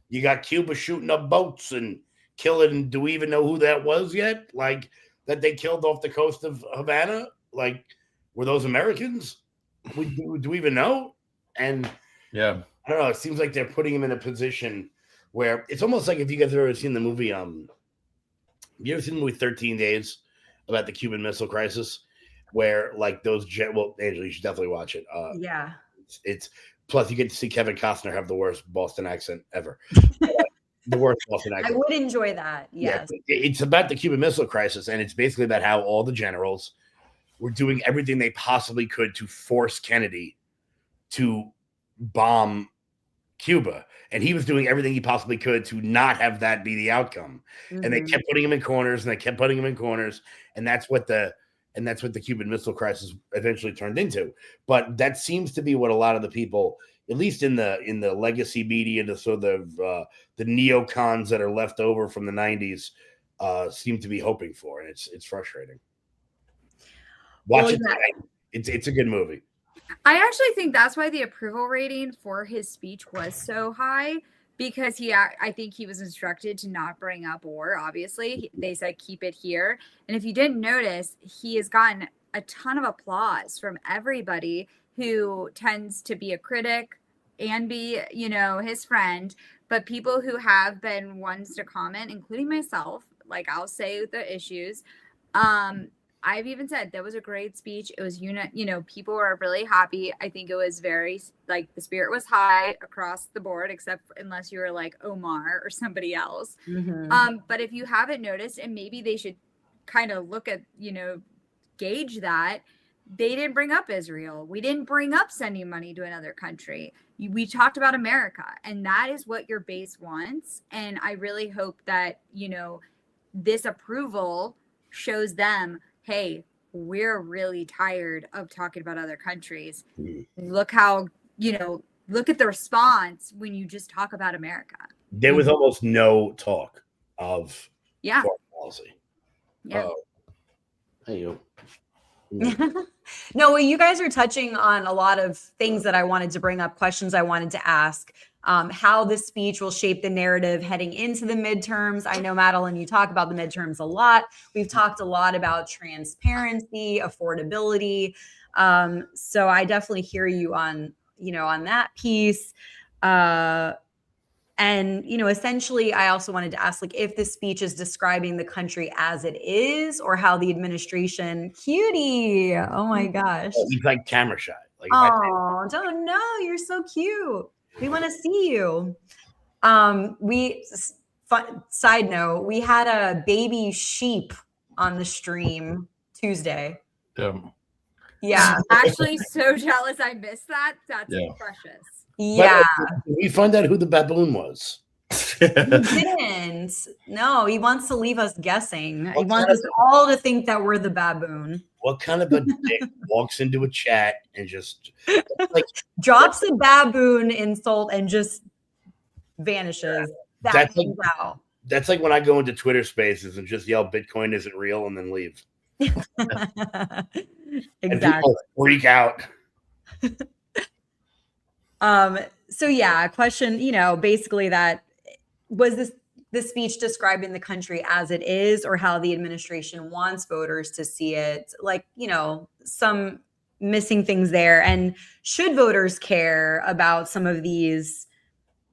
You got Cuba shooting up boats and killing. Do we even know who that was yet? Like, that they killed off the coast of Havana? Like, were those Americans? Do we even know? And yeah, I don't know. It seems like they're putting him in a position where it's almost like, if you guys have ever seen the movie, you ever seen the movie 13 Days about the Cuban Missile Crisis, where like those well, Angela, you should definitely watch it. Yeah. It's plus you get to see Kevin Costner have the worst Boston accent ever. The worst Boston accent. I would enjoy that. Yes. Yeah, it's about the Cuban Missile Crisis, and it's basically about how all the generals were doing everything they possibly could to force Kennedy to bomb Cuba, and he was doing everything he possibly could to not have that be the outcome. Mm-hmm. And they kept putting him in corners, and that's what the Cuban Missile Crisis eventually turned into. But that seems to be what a lot of the people, at least in the legacy media, the neocons that are left over from the 90s, seem to be hoping for, and it's frustrating. Watch it. It's a good movie. I actually think that's why the approval rating for his speech was so high, because I think he was instructed to not bring up war. Obviously, they said keep it here. And if you didn't notice, he has gotten a ton of applause from everybody who tends to be a critic and be, his friend. But people who have been ones to comment, including myself, like I'll say the issues. I've even said that was a great speech. It was people were really happy. I think it was very, like, the spirit was high across the board, except unless you were like Omar or somebody else. Mm-hmm. But if you haven't noticed, and maybe they should kind of look at, gauge that, they didn't bring up Israel. We didn't bring up sending money to another country. We talked about America, and that is what your base wants. And I really hope that, this approval shows them, hey, we're really tired of talking about other countries. Look how, look at the response when you just talk about America. There was almost no talk of foreign policy. Yeah. Hey, you. No, well, you guys are touching on a lot of things that I wanted to bring up, questions I wanted to ask. How this speech will shape the narrative heading into the midterms. I know, Madeline, you talk about the midterms a lot. We've talked a lot about transparency, affordability. So I definitely hear you on that piece. And, essentially, I also wanted to ask, like, if the speech is describing the country as it is, or how the administration, cutie, oh my gosh. He's like camera shy. Like, oh, don't know. You're so cute. We want to see you. Side note, we had a baby sheep on the stream Tuesday. Yeah. Actually, so jealous I missed that. That's precious. Yeah. We found out who the baboon was. He didn't. No, he wants to leave us guessing. He wants us all to think that we're the baboon. What kind of a dick walks into a chat and just drops a baboon insult and just vanishes? That's like when I go into Twitter Spaces and just yell "Bitcoin isn't real" and then leave. Exactly. And people freak out. So yeah, question, basically, that was this speech describing the country as it is, or how the administration wants voters to see it? Like, some missing things there. And should voters care about some of these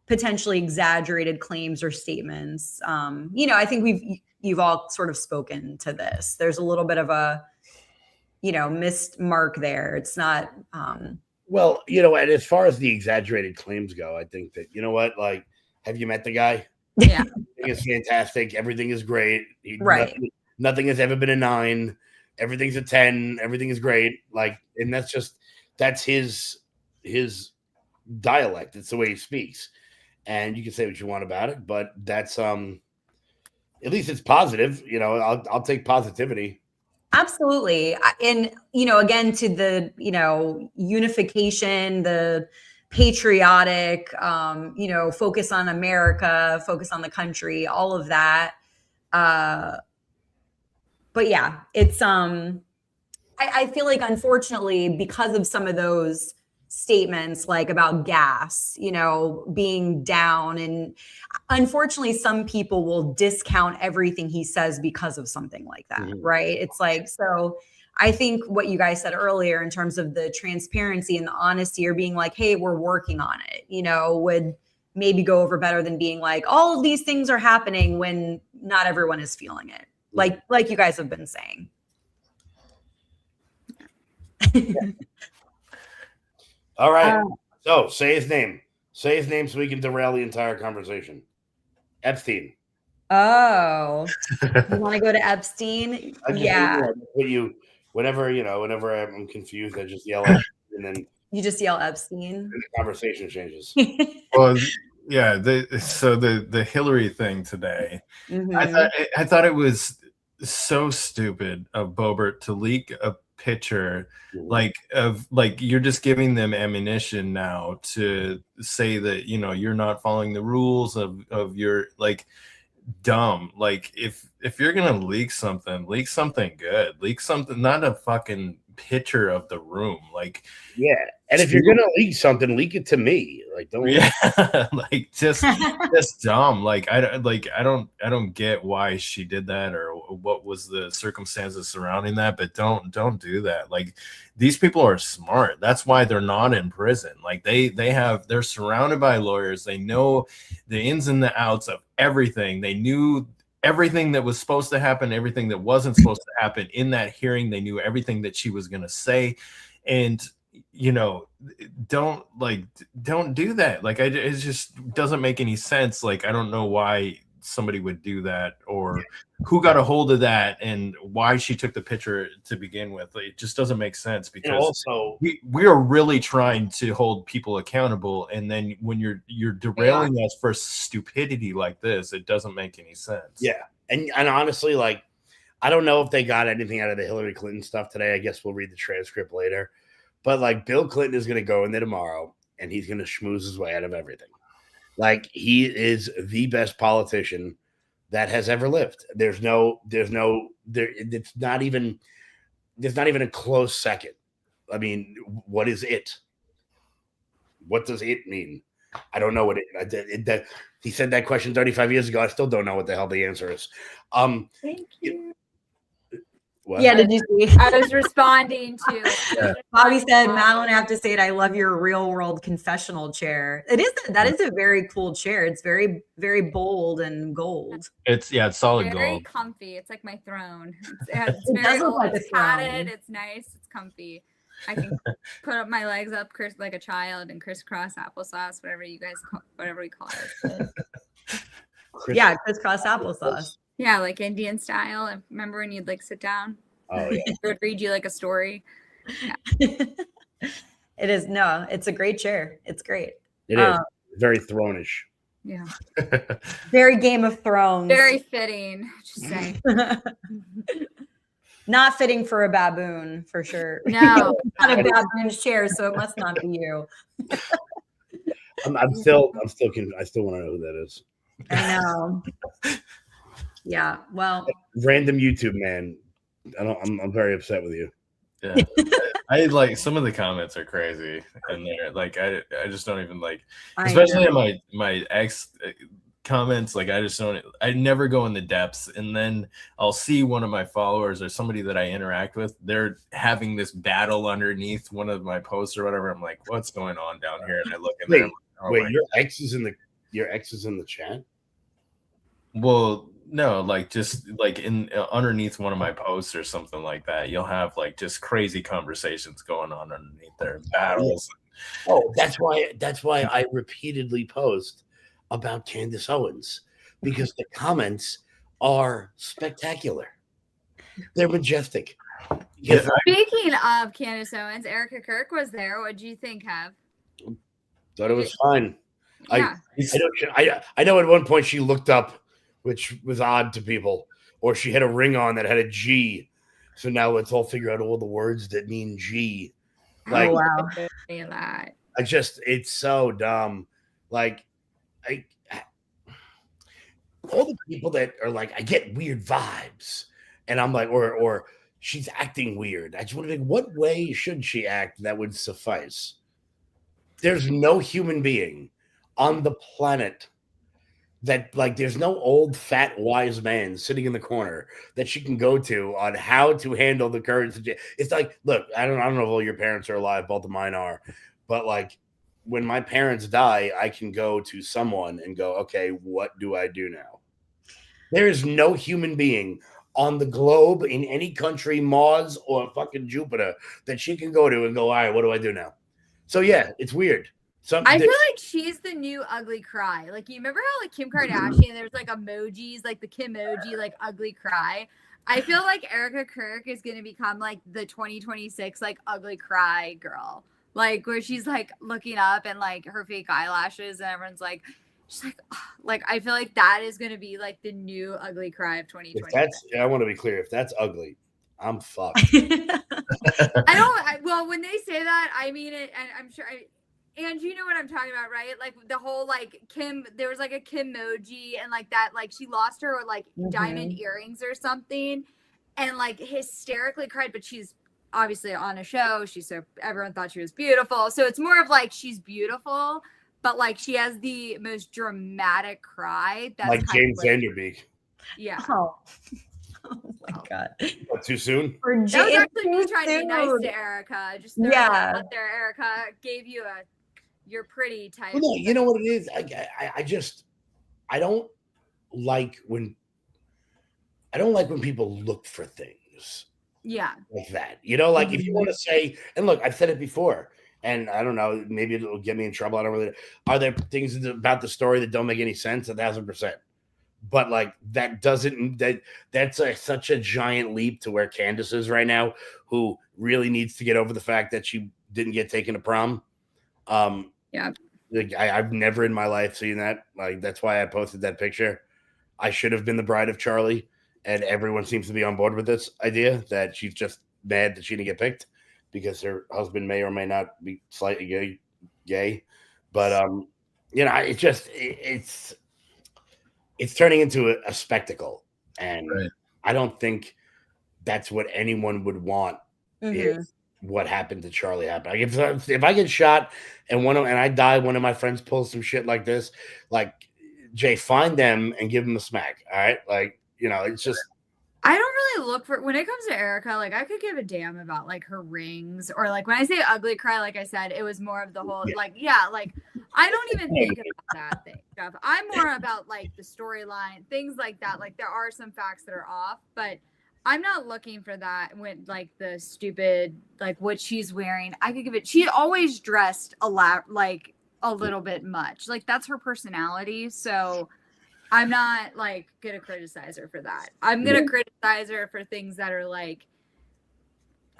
potentially exaggerated claims or statements? I think you've all sort of spoken to this. There's a little bit of a, missed mark there. It's not, well, and as far as the exaggerated claims go, I think that, like, have you met the guy? Yeah. Everything is fantastic. Everything is great. Right. Nothing has ever been a 9. Everything's a 10. Everything is great. Like, and that's his dialect. It's the way he speaks. And you can say what you want about it, but that's, at least it's positive. I'll take positivity. Absolutely. And, again, to the, unification, the patriotic, focus on America, focus on the country, all of that. But yeah, it's I feel like, unfortunately, because of some of those statements, like about gas, being down, and unfortunately, some people will discount everything he says because of something like that, right? It's like, so I think what you guys said earlier in terms of the transparency and the honesty, or being like, hey, we're working on it, would maybe go over better than being like, all of these things are happening when not everyone is feeling it. Like you guys have been saying. All right. So say his name. Say his name so we can derail the entire conversation. Epstein. Oh, you want to go to Epstein? Yeah. Whenever I'm confused, I just yell Epstein, and then you just yell Epstein. And the conversation changes. Well, yeah. The Hillary thing today, I thought it was so stupid of Boebert to leak a picture like you're just giving them ammunition now to say that you're not following the rules of your dumb. Like if you're gonna leak something good, leak something, not a fucking picture of the room. And if you're gonna leak something, leak it to me. Don't just dumb. I don't get why she did that, or what was the circumstances surrounding that, but don't do that. These people are smart. That's why they're not in prison. They're surrounded by lawyers. They know the ins and the outs of everything. They knew everything that was supposed to happen, everything that wasn't supposed to happen in that hearing. They knew everything that she was going to say. And don't do that. It just doesn't make any sense. I don't know why somebody would do that, or who got a hold of that, and why she took the picture to begin with. It just doesn't make sense, because we are really trying to hold people accountable, and then when you're derailing us for stupidity like this, it doesn't make any sense. And honestly, I don't know if they got anything out of the Hillary Clinton stuff today. I guess we'll read the transcript later. But Bill Clinton is going to go in there tomorrow, and he's going to schmooze his way out of everything. He is the best politician that has ever lived. There's not even a close second. I mean, what is it? What does it mean? I don't know what he said that question 35 years ago. I still don't know what the hell the answer is. Thank you. What? Yeah, did you see? I was responding to. Bobby said, "Madeline, I have to say it. I love your real world confessional chair. That is a very cool chair. It's very, very bold and gold. It's solid very gold. Comfy. It's like my throne. It does look like a throne. Padded. It's nice. It's comfy. I can put up my legs up like a child and crisscross applesauce, whatever we call it. Yeah, crisscross applesauce. Yeah, like Indian style. I remember when you'd sit down. Oh yeah. It would read you a story. Yeah. It is. No, it's a great chair. It's great. It is very throne-ish. Yeah. Very Game of Thrones. Very fitting. Just saying. Not fitting for a baboon, for sure. No. Not a baboon's chair, so it must not be you. I still want to know who that is. I know. Yeah. Well, random YouTube man. I'm very upset with you. Yeah. I some of the comments are crazy in there. I just don't even especially in my ex comments. I never go in the depths, and then I'll see one of my followers or somebody that I interact with. They're having this battle underneath one of my posts or whatever. I'm like, what's going on down here? And I look in there. Wait, your ex is in the chat? Well, no, just in underneath one of my posts or something like that, you'll have just crazy conversations going on underneath there, battles. Oh, that's why I repeatedly post about Candace Owens, because the comments are spectacular. They're majestic. Yeah. Speaking of Candace Owens, Erica Kirk was there. What do you think, Kev? Thought it was fine. Yeah. I know at one point she looked up, which was odd to people, or she had a ring on that had a G. So now let's all figure out all the words that mean G. Oh, wow. That. It's so dumb. Like, all the people that are like, I get weird vibes, and I'm like, or she's acting weird. I just want to think, what way should she act that would suffice? There's no human being on the planet that, like, there's no old fat wise man sitting in the corner that she can go to on how to handle the current. It's like, look, I don't know if all your parents are alive, both of mine are, but like, when my parents die, I can go to someone and go, okay, what do I do now? There is no human being on the globe in any country, Mars or fucking Jupiter, that she can go to and go, all right, what do I do now? So yeah, it's weird. I feel like she's the new ugly cry. Like, you remember how like Kim Kardashian, there's like emojis, like the Kimoji, like ugly cry. I feel like Erica Kirk is going to become like the 2026 like ugly cry girl, like where she's like looking up and like her fake eyelashes and everyone's like, she's like, oh, like I feel like that is going to be like the new ugly cry of 2020. I want to be clear. If that's ugly, I'm fucked. Well, when they say that, I mean it, and I'm sure. And you know what I'm talking about, right? Like the whole like Kim, there was like a Kimoji and like that, like she lost her like diamond earrings or something, and like hysterically cried. But she's obviously on a show. Everyone thought she was beautiful. So it's more of like she's beautiful, but like she has the most dramatic cry. That's like James Vanderbeek. Yeah. Oh my God. What, too soon? That was actually me trying to be nice to Erica. Just out there, Erica gave you you're pretty type. Well, no, you know what it is? I don't like when people look for things. Yeah. Like that. You know, like if you want to say, and look, I've said it before, and I don't know, maybe it'll get me in trouble. I don't really. Are there things about the story that don't make any sense? 1,000%. But like that's such a giant leap to where Candace is right now, who really needs to get over the fact that she didn't get taken to prom. Yeah. Like, I've never in my life seen that. Like, that's why I posted that picture. I should have been the bride of Charlie, and everyone seems to be on board with this idea that she's just mad that she didn't get picked because her husband may or may not be slightly gay. But you know, it's turning into a spectacle, and I don't think that's what anyone would want. If what happened to Charlie happened. Like if I get shot and I die, one of my friends pulls some shit like this, like, Jay, find them and give them a smack. All right, like, you know, it's just. I don't really look for, when it comes to Erica, like I could give a damn about like her rings, or like when I say ugly cry, like I said, it was more of the whole like I don't even think about that thing stuff. I'm more about like the storyline, things like that. Like there are some facts that are off, but I'm not looking for that when like the stupid, like what she's wearing. I could give it, she always dressed like a little bit much. Like that's her personality. So I'm not like gonna criticize her for that. I'm gonna criticize her for things that are like,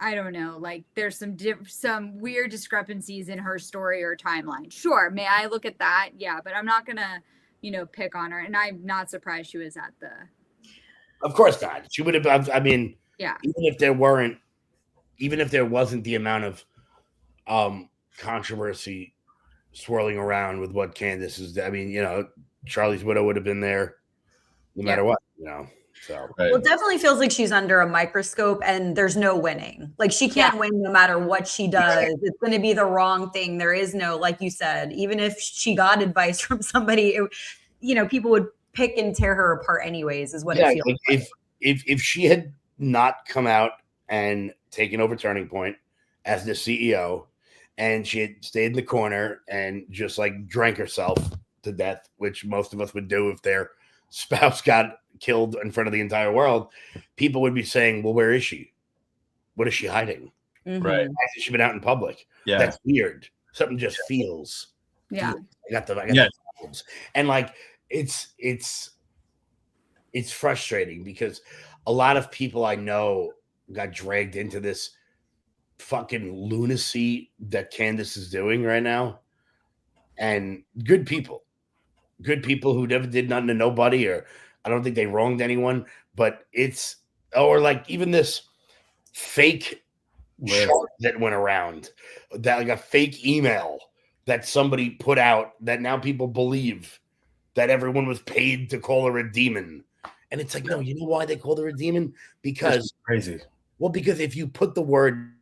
I don't know, like there's some weird discrepancies in her story or timeline. Sure, may I look at that? Yeah, but I'm not gonna, pick on her. And I'm not surprised she was at the. Of course not. She would have. I mean, yeah. Even if there wasn't the amount of controversy swirling around with what Candace is. I mean, Charlie's widow would have been there no matter what. So well, it definitely feels like she's under a microscope, and there's no winning. Like she can't win no matter what she does. It's going to be the wrong thing. There is no, like you said, even if she got advice from somebody, people would pick and tear her apart anyways, is what it feels like. If she had not come out and taken over Turning Point as the CEO, and she had stayed in the corner and just like drank herself to death, which most of us would do if their spouse got killed in front of the entire world, people would be saying, well, where is she? What is she hiding? Right. Why hasn't she been out in public? Yeah. That's weird. Something just feels. Yeah. I got the and like it's frustrating because a lot of people I know got dragged into this fucking lunacy that Candace is doing right now. And good people who never did nothing to nobody, or I don't think they wronged anyone, but or like even this fake chart that went around, that like a fake email that somebody put out that now people believe that everyone was paid to call her a demon. And it's like, no, you know why they called her a demon? Because crazy. Well, because if you put the word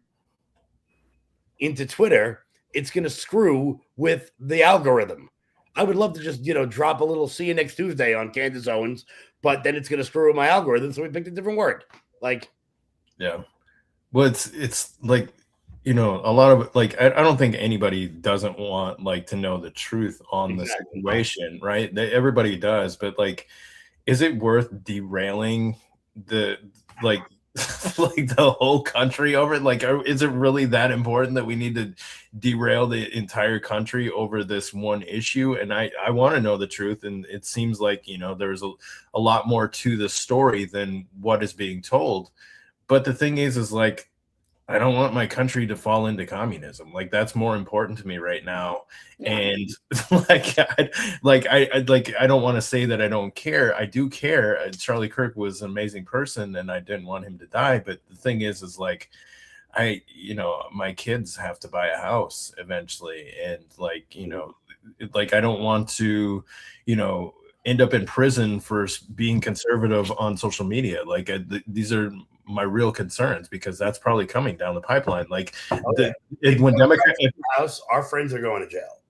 into Twitter, it's going to screw with the algorithm. I would love to just, drop a little "see you next Tuesday" on Candace Owens, but then it's going to screw with my algorithm. So we picked a different word. Yeah. Well, it's like, a lot of like, I don't think anybody doesn't want like to know the truth on the situation, right? Everybody does, but like, is it worth derailing the like the whole country over it? Like, is it really that important that we need to derail the entire country over this one issue? And I want to know the truth, and it seems like there's a lot more to the story than what is being told. But the thing is like, I don't want my country to fall into communism. Like, that's more important to me right now. Yeah. And I don't want to say that I don't care. I do care. Charlie Kirk was an amazing person, and I didn't want him to die. But the thing is like, my kids have to buy a house eventually, and I don't want to, end up in prison for being conservative on social media. Like, these are my real concerns, because that's probably coming down the pipeline. Like, when Democrats house, our friends are going to jail.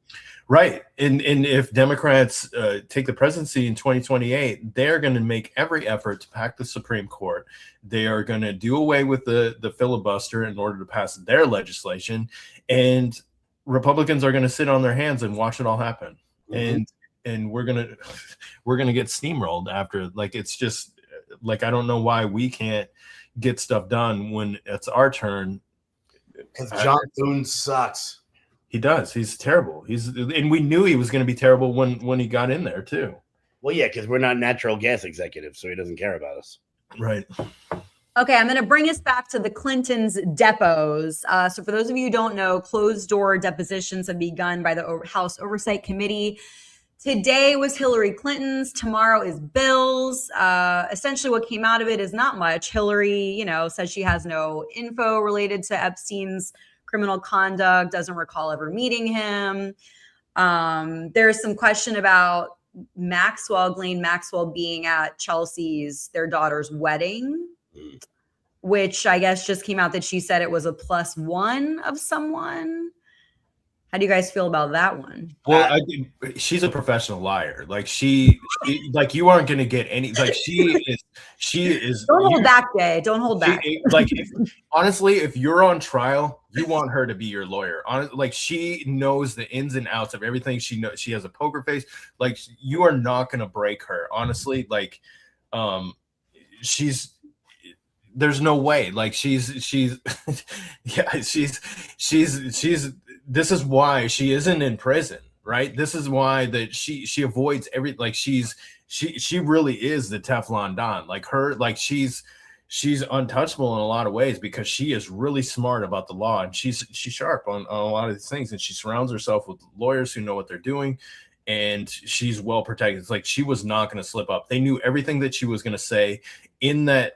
Right. And if Democrats take the presidency in 2028, they're going to make every effort to pack the Supreme Court. They are going to do away with the filibuster in order to pass their legislation. And Republicans are going to sit on their hands and watch it all happen. Mm-hmm. And we're going to get steamrolled after. Like, it's just like, I don't know why we can't get stuff done when it's our turn. Because John Thune sucks. He does. He's terrible. And we knew he was going to be terrible when he got in there too. Well, yeah, because we're not natural gas executives, so he doesn't care about us. Right. Okay, I'm going to bring us back to the Clintons' depots. So for those of you who don't know, closed-door depositions have begun by the House Oversight Committee. Today was Hillary Clinton's. Tomorrow is Bill's. Essentially, what came out of it is not much. Hillary, says she has no info related to Epstein's criminal conduct, doesn't recall ever meeting him. There's some question about Ghislaine Maxwell being at their daughter's wedding, which I guess just came out that she said it was a +1 of someone. How do you guys feel about that one? Well, she's a professional liar. Like, she like, you aren't going to get any. Like, she is. Don't hold back, Jay. Don't hold back. Like, honestly, if you're on trial, you want her to be your lawyer. Like, she knows the ins and outs of everything. She knows. She has a poker face. Like, you are not going to break her. Honestly, like, there's no way. Like, she's yeah, she's. This is why she isn't in prison, right? This is why that she avoids she really is the Teflon Don. Like, she's untouchable in a lot of ways, because she is really smart about the law, and she's sharp on a lot of these things, and she surrounds herself with lawyers who know what they're doing, and she's well protected. It's like, she was not going to slip up. They knew everything that she was going to say in that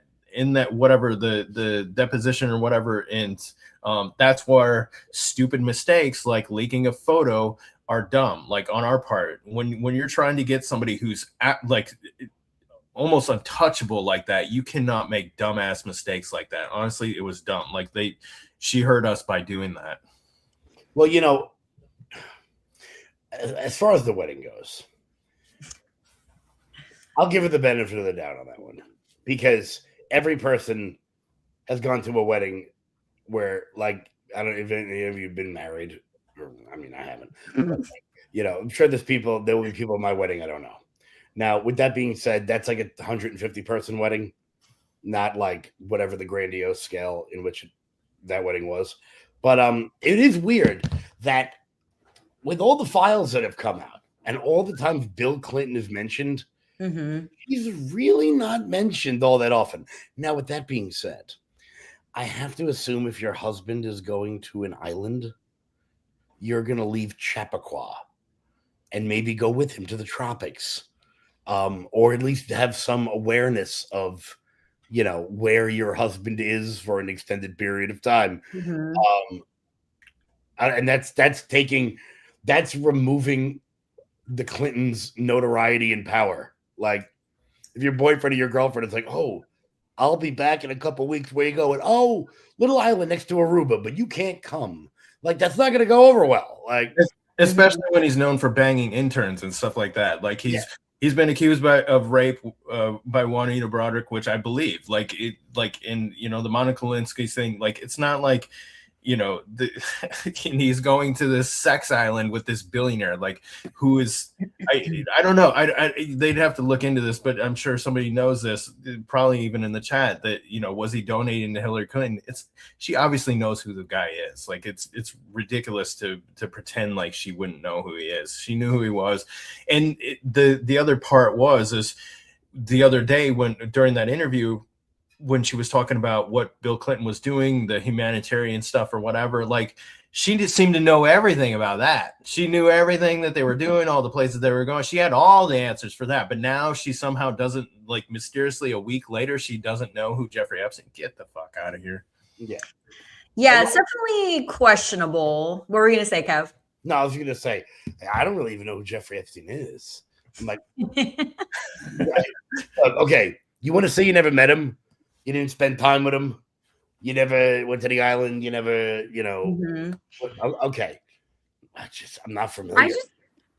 whatever the deposition or whatever. And that's where stupid mistakes like leaking a photo are dumb, like, on our part. When you're trying to get somebody who's almost untouchable like that, you cannot make dumbass mistakes like that. Honestly, it was dumb. Like, she hurt us by doing that. Well, as far as the wedding goes, I'll give it the benefit of the doubt on that one, because every person has gone to a wedding where, like, I don't know if any of you have been married. I mean, I haven't. But, I'm sure there will be people at my wedding I don't know. Now, with that being said, that's like a 150-person wedding, not like whatever the grandiose scale in which that wedding was. But it is weird that with all the files that have come out and all the times Bill Clinton is mentioned, he's really not mentioned all that often. Now, with that being said, I have to assume if your husband is going to an island, you're going to leave Chappaqua and maybe go with him to the tropics, or at least have some awareness of, where your husband is for an extended period of time. And that's taking that's removing the Clintons' notoriety and power. Like, if your boyfriend or your girlfriend is like, oh, I'll be back in a couple weeks. Where you going? Oh, little island next to Aruba, but you can't come. Like, that's not going to go over well. Like, especially when he's known for banging interns and stuff like that. Like he's been accused of rape by Juanita Broderick, which I believe. Like in the Monica Lewinsky thing. Like, it's not like he's going to this sex island with this billionaire, like, who is I don't know. They'd have to look into this, but I'm sure somebody knows this, probably even in the chat, that was he donating to Hillary Clinton? She obviously knows who the guy is. Like, it's ridiculous to pretend like she wouldn't know who he is. She knew who he was. And the other part is the other day during that interview, when she was talking about what Bill Clinton was doing, the humanitarian stuff or whatever, like, she just seemed to know everything about that. She knew everything that they were doing, all the places they were going. She had all the answers for that. But now she somehow doesn't, like, mysteriously a week later, she doesn't know who Jeffrey Epstein. Get the fuck out of here. Yeah. Yeah, it's definitely questionable. What were you going to say, Kev? No, I was going to say, I don't really even know who Jeffrey Epstein is. I'm like, right. Okay, you want to say you never met him? You didn't spend time with him. You never went to the island. You never, Okay. I'm not familiar.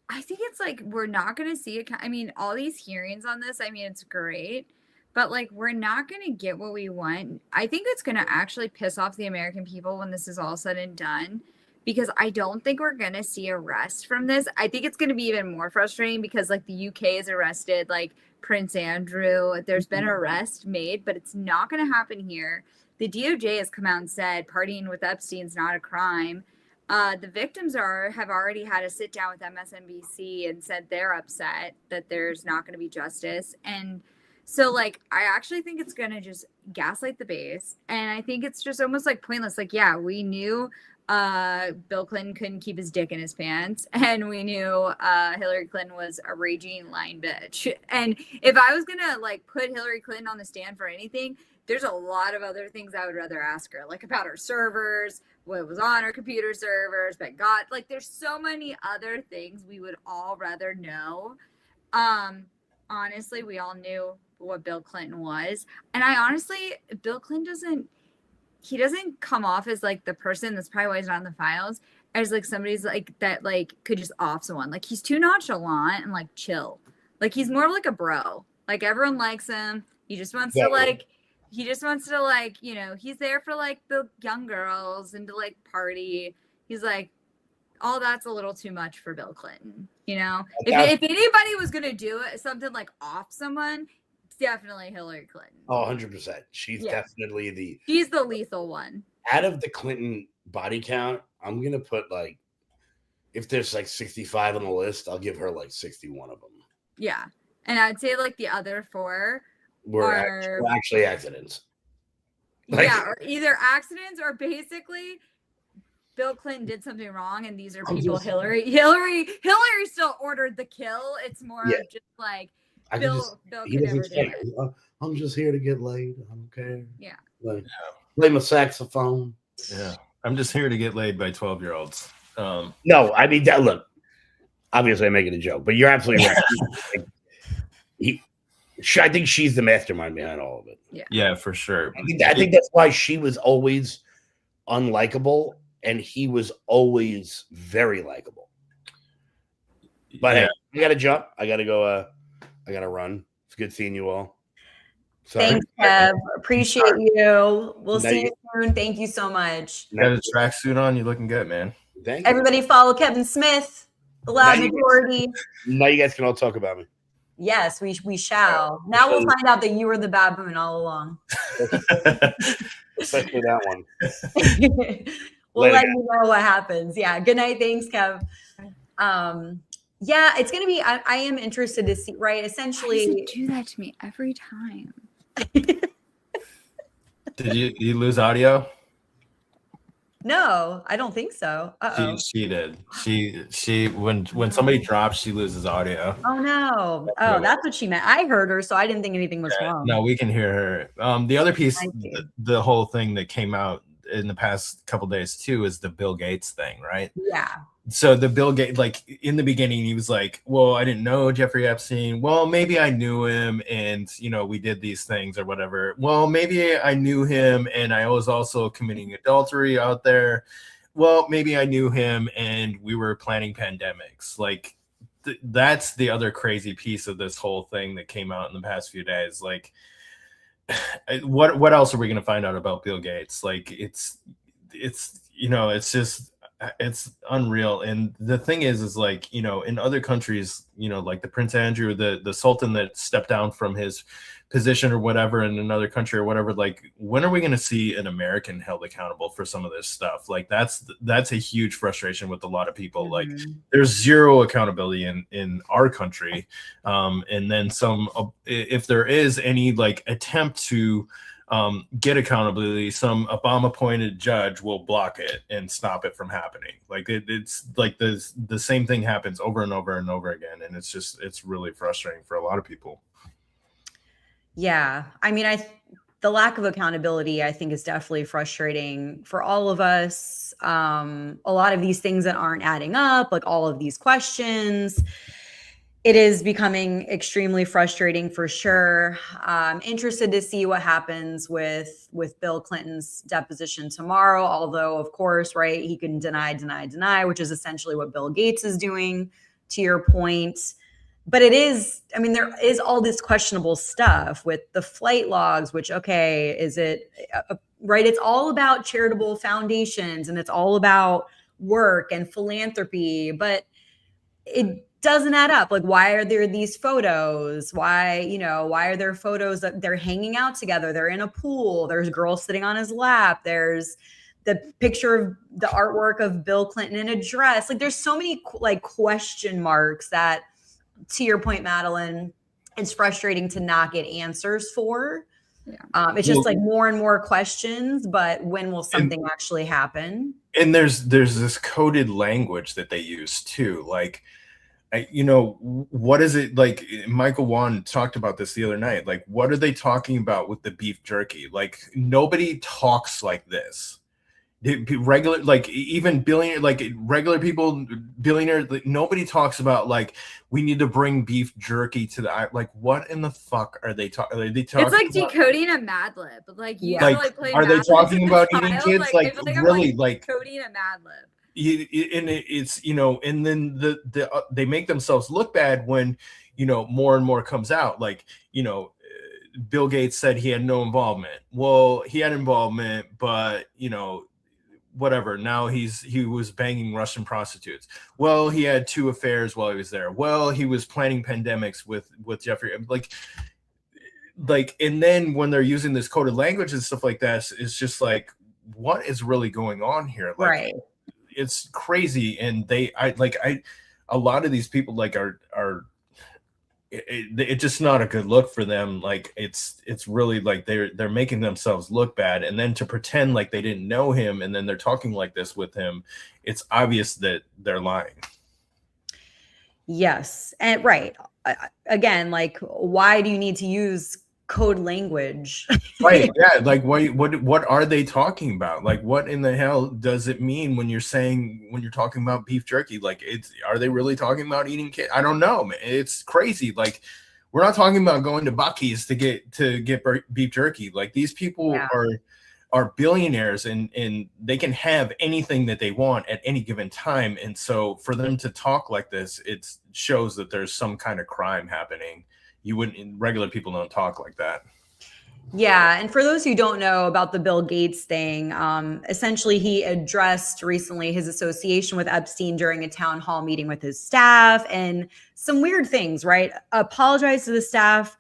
I think it's like, we're not going to see it. I mean, all these hearings on this, I mean, it's great, but like, we're not going to get what we want. I think it's going to actually piss off the American people when this is all said and done, because I don't think we're going to see arrest from this. I think it's going to be even more frustrating because, like, the UK is arrested, like Prince Andrew, there's been an arrest made, but it's not going to happen here. The DOJ has come out and said partying with Epstein's not a crime. The victims have already had a sit down with MSNBC and said they're upset that there's not going to be justice. And so, like, I actually think it's going to just gaslight the base. And I think it's just almost like pointless. Like, yeah, we knew Bill Clinton couldn't keep his dick in his pants, and we knew Hillary Clinton was a raging lying bitch. And if I was gonna, like, put Hillary Clinton on the stand for anything, there's a lot of other things I would rather ask her, like about her servers, what was on her computer servers, but God, like, there's so many other things we would all rather know. Honestly, we all knew what Bill Clinton was, and Bill Clinton doesn't come off as, like, the person, that's probably why he's not in the files, as, like, somebody's like that, like, could just off someone. Like, he's too nonchalant and, like, chill. Like, he's more of like a bro. Like, everyone likes him. He just wants to he's there for, like, the young girls and to, like, party. He's like, all that's a little too much for Bill Clinton. If anybody was gonna do it, something like off someone, definitely Hillary Clinton. Oh, 100%. She's definitely she's the lethal one. Out of the Clinton body count, I'm going to put, like, if there's like 65 on the list, I'll give her like 61 of them. Yeah. And I'd say, like, the other 4 were actually accidents. Like, yeah, or either accidents or basically Bill Clinton did something wrong, and these are people Hillary still ordered the kill. It's more of just like, Bill could never do it. I'm just here to get laid. I don't care. Yeah. Like, play my saxophone. Yeah. I'm just here to get laid by 12-year-olds. No, I mean, look, obviously I'm making a joke, but you're absolutely right. I think she's the mastermind behind all of it. Yeah, for sure. I think that's why she was always unlikable and he was always very likable. But hey, I got to jump. I got to go. I got to run. It's good seeing you all. Sorry. Thanks, Kev. Appreciate you. We'll see you soon. Thank you so much. You got a tracksuit on. You're looking good, man. Thank Everybody you. follow Kevin Smith, the loud majority. Now you guys can all talk about me. Yes, we shall. Now we'll find out that you were the baboon all along. Especially that one. We'll let you know what happens. Yeah. Good night. Thanks, Kev. Yeah, it's gonna be. I am interested to see. Right. Essentially, why does it do that to me every time? Did you lose audio? No, I don't think so. She did. She when somebody drops, she loses audio. Oh no. That's what she meant. I heard her, so I didn't think anything was wrong. No, we can hear her. The other piece, the whole thing that came out in the past couple days too, is the Bill Gates thing, right? Yeah. so the Bill Gates, like in the beginning, he was like, well, I didn't know Jeffrey Epstein. Well, maybe I knew him and, we did these things or whatever. Well, maybe I knew him and I was also committing adultery out there. Well, maybe I knew him and we were planning pandemics. Like that's the other crazy piece of this whole thing that came out in the past few days. Like what else are we going to find out about Bill Gates? Like it's just, it's unreal. And the thing is like, in other countries, like the Prince Andrew, the Sultan that stepped down from his position or whatever in another country or whatever, like when are we going to see an American held accountable for some of this stuff? Like that's a huge frustration with a lot of people. Like there's zero accountability in our country. And then some, if there is any like attempt to get accountability, some Obama appointed judge will block it and stop it from happening. Like it's like the same thing happens over and over and over again. And it's really frustrating for a lot of people. Yeah. I mean, the lack of accountability, I think, is definitely frustrating for all of us. A lot of these things that aren't adding up, like all of these questions, it is becoming extremely frustrating for sure. I'm interested to see what happens with Bill Clinton's deposition tomorrow. Although, of course, right, he can deny, which is essentially what Bill Gates is doing, to your point. But it is, I mean, there is all this questionable stuff with the flight logs, which, okay, is it, right? It's all about charitable foundations and it's all about work and philanthropy, but it doesn't add up. Like, why are there these photos? Why are there photos that they're hanging out together? They're in a pool. There's girls sitting on his lap. There's the picture of the artwork of Bill Clinton in a dress. Like, there's so many like question marks that, to your point, Madeline, it's frustrating to not get answers for. Yeah. It's just like more and more questions, but when will something actually happen? And there's this coded language that they use too. Like, what is it like? Michael Wan talked about this the other night. Like, what are they talking about with the beef jerky? Like, nobody talks like this. Regular, like even billionaire, like regular people, billionaires, like, nobody talks about like we need to bring beef jerky to the, like, what in the fuck are they talking? Are they talking? It's like decoding a Mad Lib. Like you like, gotta like play. Are they talking about eating kids? Like really, like decoding a Mad Lib. And it's and then they make themselves look bad when more and more comes out. Like Bill Gates said he had no involvement. Well, he had involvement, but whatever. Now he was banging Russian prostitutes. Well, he had 2 affairs while he was there. Well, he was planning pandemics with Jeffrey. Like, and then when they're using this coded language and stuff like that, it's just like, what is really going on here? Like, right. It's crazy. And a lot of these people like are it's just not a good look for them. Like it's really like they're making themselves look bad, and then to pretend like they didn't know him and then they're talking like this with him, it's obvious that they're lying. Yes. And right, again, like, why do you need to use code language? Right. Yeah. Like what are they talking about? Like, what in the hell does it mean when you're talking about beef jerky? Like, are they really talking about eating kids? I don't know, man. It's crazy. Like, we're not talking about going to Buc-ee's to get beef jerky. Like, these people are billionaires and they can have anything that they want at any given time. And so for them to talk like this, it shows that there's some kind of crime happening. Regular people don't talk like that. Yeah. And for those who don't know about the Bill Gates thing, essentially he addressed recently his association with Epstein during a town hall meeting with his staff and some weird things, right? Apologized to the staff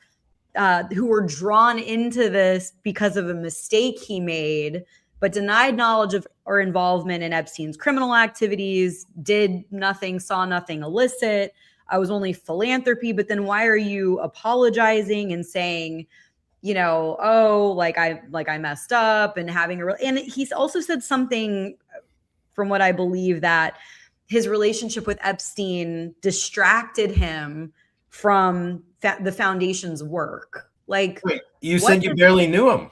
who were drawn into this because of a mistake he made, but denied knowledge of or involvement in Epstein's criminal activities, did nothing, saw nothing illicit. I was only philanthropy, but then why are you apologizing and saying, oh, like I messed up and having and he's also said something from what I believe that his relationship with Epstein distracted him from the foundation's work. Like, wait, you said you barely knew him.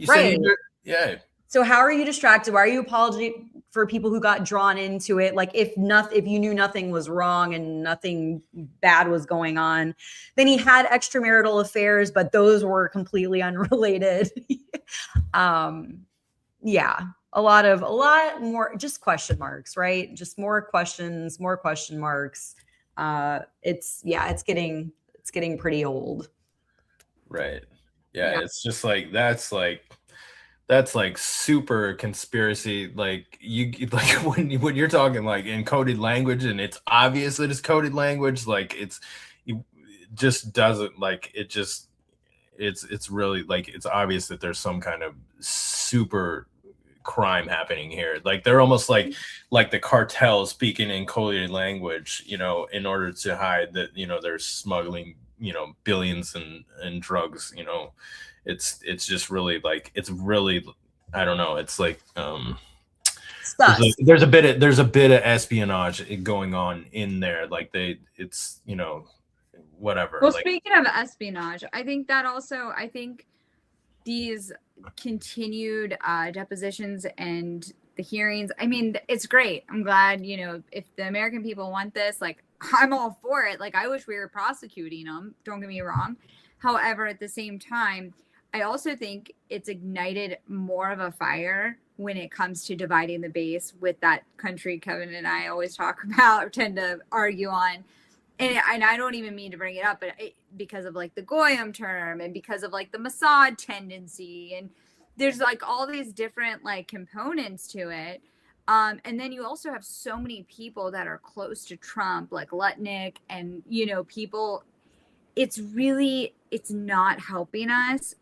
Right. Yeah. So how are you distracted? Why are you for people who got drawn into it. Like if you knew nothing was wrong and nothing bad was going on, then he had extramarital affairs, but those were completely unrelated. Yeah, a lot more just question marks, right? Just more questions, more question marks. It's getting pretty old. Right. Yeah, Yeah. it's just like that's like super conspiracy. Like like when you're talking like encoded language and it's obvious that it's coded language, like it just doesn't like it just it's really like it's obvious that there's some kind of super crime happening here. Like they're almost like the cartel speaking in coded language, you know, in order to hide that, you know, they're smuggling, you know, billions in drugs, you know. It's just really like it's really I don't know. It's like there's a bit of espionage going on in there. Like it's you know whatever. Well, like, speaking of espionage, I think these continued depositions and the hearings, I mean, it's great. I'm glad, you know, if the American people want this, like, I'm all for it. Like, I wish we were prosecuting them. Don't get me wrong. However, at the same time, I also think it's ignited more of a fire when it comes to dividing the base with that country Kevin and I always talk about or tend to argue on. And I don't even mean to bring it up, but because of like the Goyim term and because of like the Mossad tendency, and there's like all these different like components to it. And then you also have so many people that are close to Trump, like Lutnick and, you know, people. It's not helping us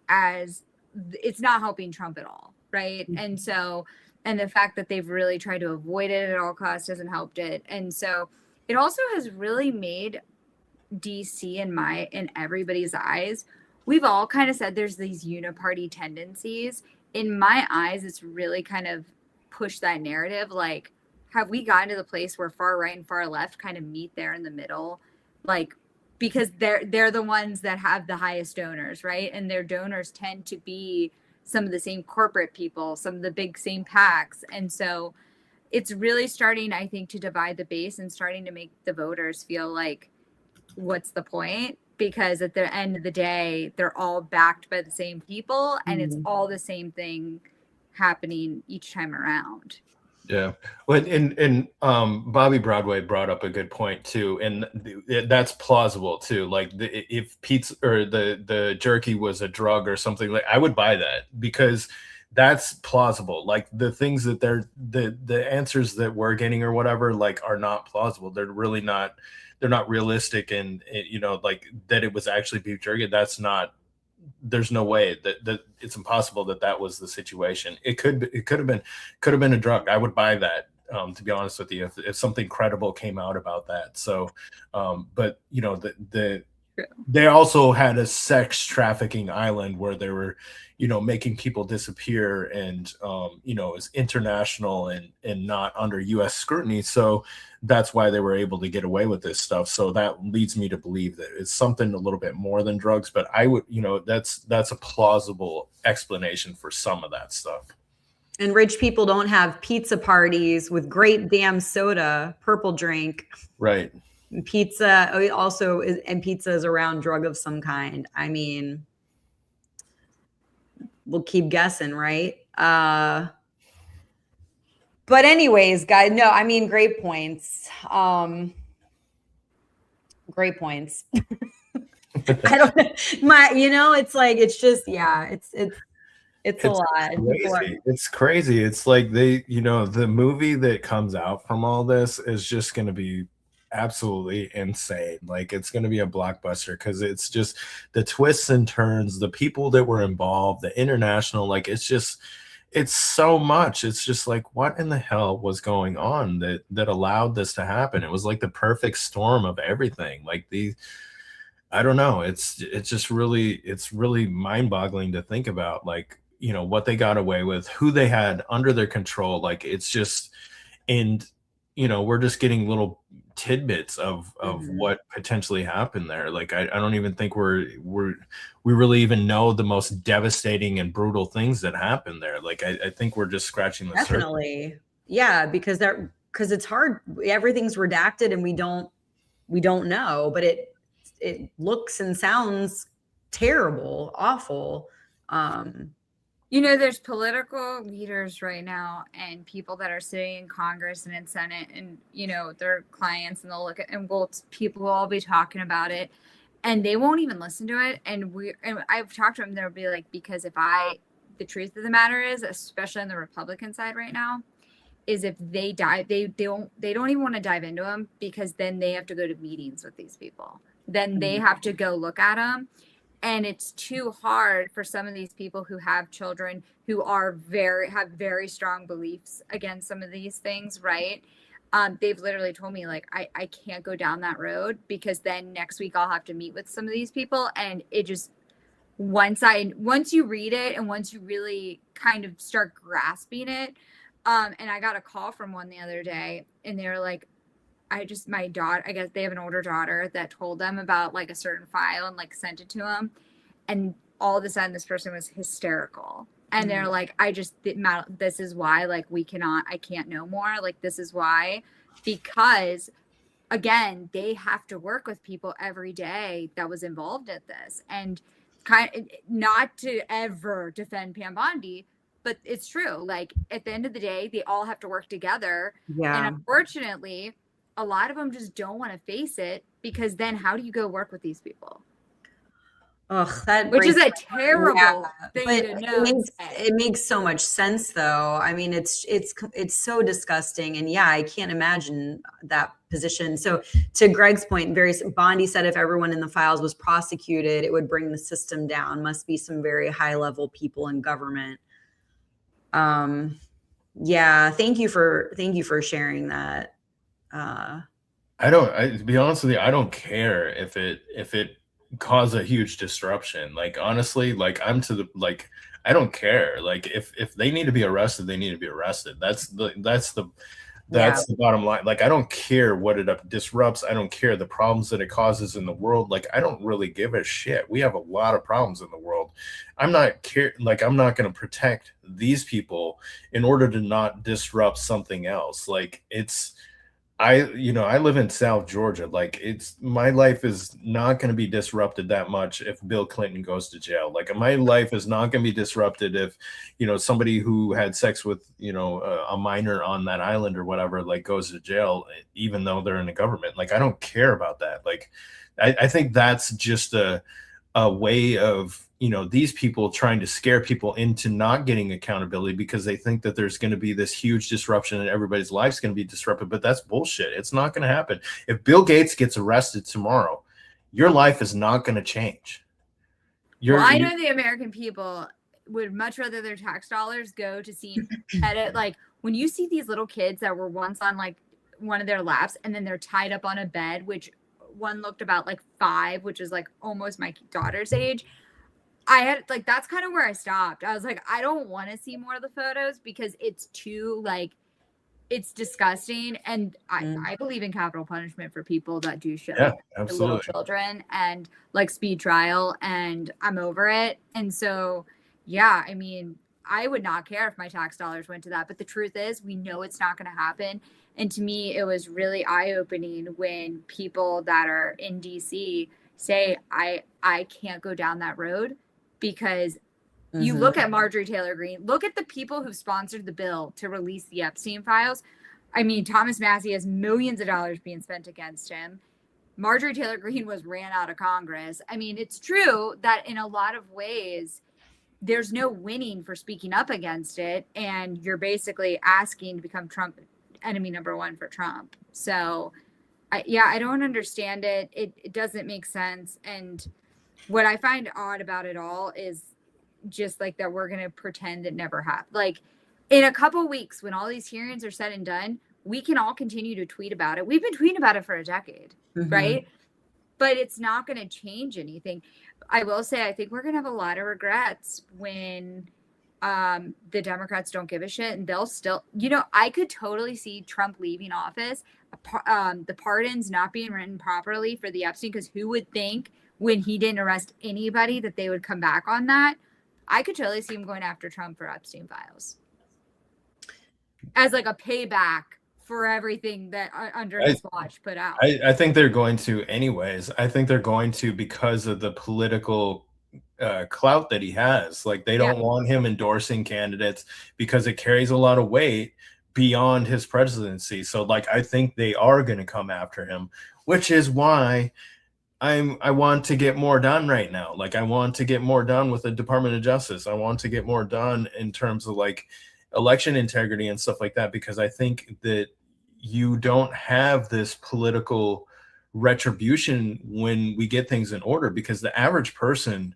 it's not helping Trump at all. Right. Mm-hmm. And so, and the fact that they've really tried to avoid it at all costs hasn't helped it. And so, it also has really made DC in everybody's eyes. We've all kind of said there's these uniparty tendencies. In my eyes, it's really kind of pushed that narrative. Like, have we gotten to the place where far right and far left kind of meet there in the middle? Like, because they're the ones that have the highest donors, right? And their donors tend to be some of the same corporate people, some of the big same PACs. And so it's really starting, I think, to divide the base and starting to make the voters feel like, what's the point? Because at the end of the day, they're all backed by the same people, and it's all the same thing happening each time around. Yeah. Well, and Bobby Broadway brought up a good point too, and that's plausible too. Like if pizza or the jerky was a drug or something, like I would buy that because that's plausible. Like the things that the answers that we're getting or whatever, like are not plausible. They're really not. They're not realistic, and you know, like that it was actually beef jerky. That's not. There's no way that it's impossible that was the situation. It could have been a drug. I would buy that. To be honest with you, if something credible came out about that. So, but you know, they also had a sex trafficking island where they were, you know, making people disappear, and you know, it's international and not under U.S. scrutiny. So that's why they were able to get away with this stuff. So that leads me to believe that it's something a little bit more than drugs. But I would, you know, that's a plausible explanation for some of that stuff. And rich people don't have pizza parties with great damn soda, purple drink. Right. Pizza also is, and pizza is a round drug of some kind. I mean, we'll keep guessing, right? But anyways, guys, no, I mean, great points. Great points. I don't, you know, it's like, it's just, yeah, it's a lot. Crazy. It's crazy. It's like you know, the movie that comes out from all this is just going to be absolutely insane. Like it's going to be a blockbuster because it's just the twists and turns, the people that were involved, the international, like it's so much. It's just like, what in the hell was going on that allowed this to happen? It was like the perfect storm of everything. Like I don't know. It's really mind-boggling to think about, like, you know, what they got away with, who they had under their control. Like it's just, and you know, we're just getting little tidbits of what potentially happened there. Like I don't even think we really even know the most devastating and brutal things that happened there. Like I think we're just scratching the surface. Yeah, because it's hard. Everything's redacted and we don't know, but it looks and sounds terrible, awful. There's political leaders right now and people that are sitting in Congress and in Senate and, their clients, and they'll look at, and people will all be talking about it and they won't even listen to it. And I've talked to them, they'll be like, because the truth of the matter is, especially on the Republican side right now, is if they dive, they don't even want to dive into them, because then they have to go to meetings with these people. Then they have to go look at them. And it's too hard for some of these people who have children who have very strong beliefs against some of these things, right? They've literally told me, like, I can't go down that road, because then next week I'll have to meet with some of these people. And it just, once you read it and once you really kind of start grasping it, and I got a call from one the other day and they were like, my daughter, I guess they have an older daughter that told them about like a certain file and like sent it to them. And all of a sudden this person was hysterical. And they're like, this is why, like, I can't know more. Like, this is why, because again, they have to work with people every day that was involved at this. And not to ever defend Pam Bondi, but it's true. Like, at the end of the day, they all have to work together. Yeah. And unfortunately, a lot of them just don't want to face it, because then how do you go work with these people? Which is a terrible thing to know. It makes so much sense, though. I mean, it's so disgusting, and yeah, I can't imagine that position. So, to Greg's point, Bondi said if everyone in the files was prosecuted, it would bring the system down. Must be some very high level people in government. Yeah, thank you for sharing that. To be honest with you, I don't care if it cause a huge disruption. Like, honestly, like, I don't care. Like, if they need to be arrested, they need to be arrested. That's the bottom line. Like, I don't care what it disrupts. I don't care the problems that it causes in the world. Like, I don't really give a shit. We have a lot of problems in the world. I'm not going to protect these people in order to not disrupt something else. Like, I live in South Georgia. Like, my life is not going to be disrupted that much if Bill Clinton goes to jail. Like, my life is not going to be disrupted if, somebody who had sex with, a minor on that island or whatever, like, goes to jail, even though they're in the government. Like, I don't care about that. Like, I think that's just a way of, these people trying to scare people into not getting accountability, because they think that there's going to be this huge disruption and everybody's life's going to be disrupted. But that's bullshit. It's not going to happen. If Bill Gates gets arrested tomorrow, your life is not going to change. I know the American people would much rather their tax dollars go to see edit. Like, when you see these little kids that were once on like one of their laps and then they're tied up on a bed, which one looked about like 5, which is like almost my daughter's age. I had like, that's kind of where I stopped. I was like, I don't want to see more of the photos, because it's too, like, it's disgusting. And I believe in capital punishment for people that do shit. Yeah, like, absolutely. Little children, and like speed trial, and I'm over it. And so, yeah, I mean, I would not care if my tax dollars went to that. But the truth is, we know it's not going to happen. And to me, it was really eye-opening when people that are in DC say, I can't go down that road, because you look at Marjorie Taylor Greene, look at the people who sponsored the bill to release the Epstein files. I mean, Thomas Massie has millions of dollars being spent against him. Marjorie Taylor Greene was ran out of Congress. I mean, it's true that in a lot of ways, there's no winning for speaking up against it. And you're basically asking to become Trump enemy number 1 for Trump. So, I don't understand it. It doesn't make sense. And what I find odd about it all is just like that we're going to pretend it never happened. Like, in a couple of weeks, when all these hearings are said and done, we can all continue to tweet about it. We've been tweeting about it for a decade, right? But it's not going to change anything. I will say, I think we're going to have a lot of regrets when the Democrats don't give a shit, and they'll still, I could totally see Trump leaving office, the pardons not being written properly for the Epstein, because who would think when he didn't arrest anybody that they would come back on that? I could totally see him going after Trump for Epstein files. as like a payback for everything that under his watch put out. I think they're going to anyways. I think they're going to because of the political clout that he has. Like they don't want him endorsing candidates because it carries a lot of weight beyond his presidency. So like I think they are going to come after him, which is why I want to get more done right now. Like I want to get more done with the Department of Justice. I want to get more done in terms of like election integrity and stuff like that, because I think that you don't have this political retribution when we get things in order, because the average person,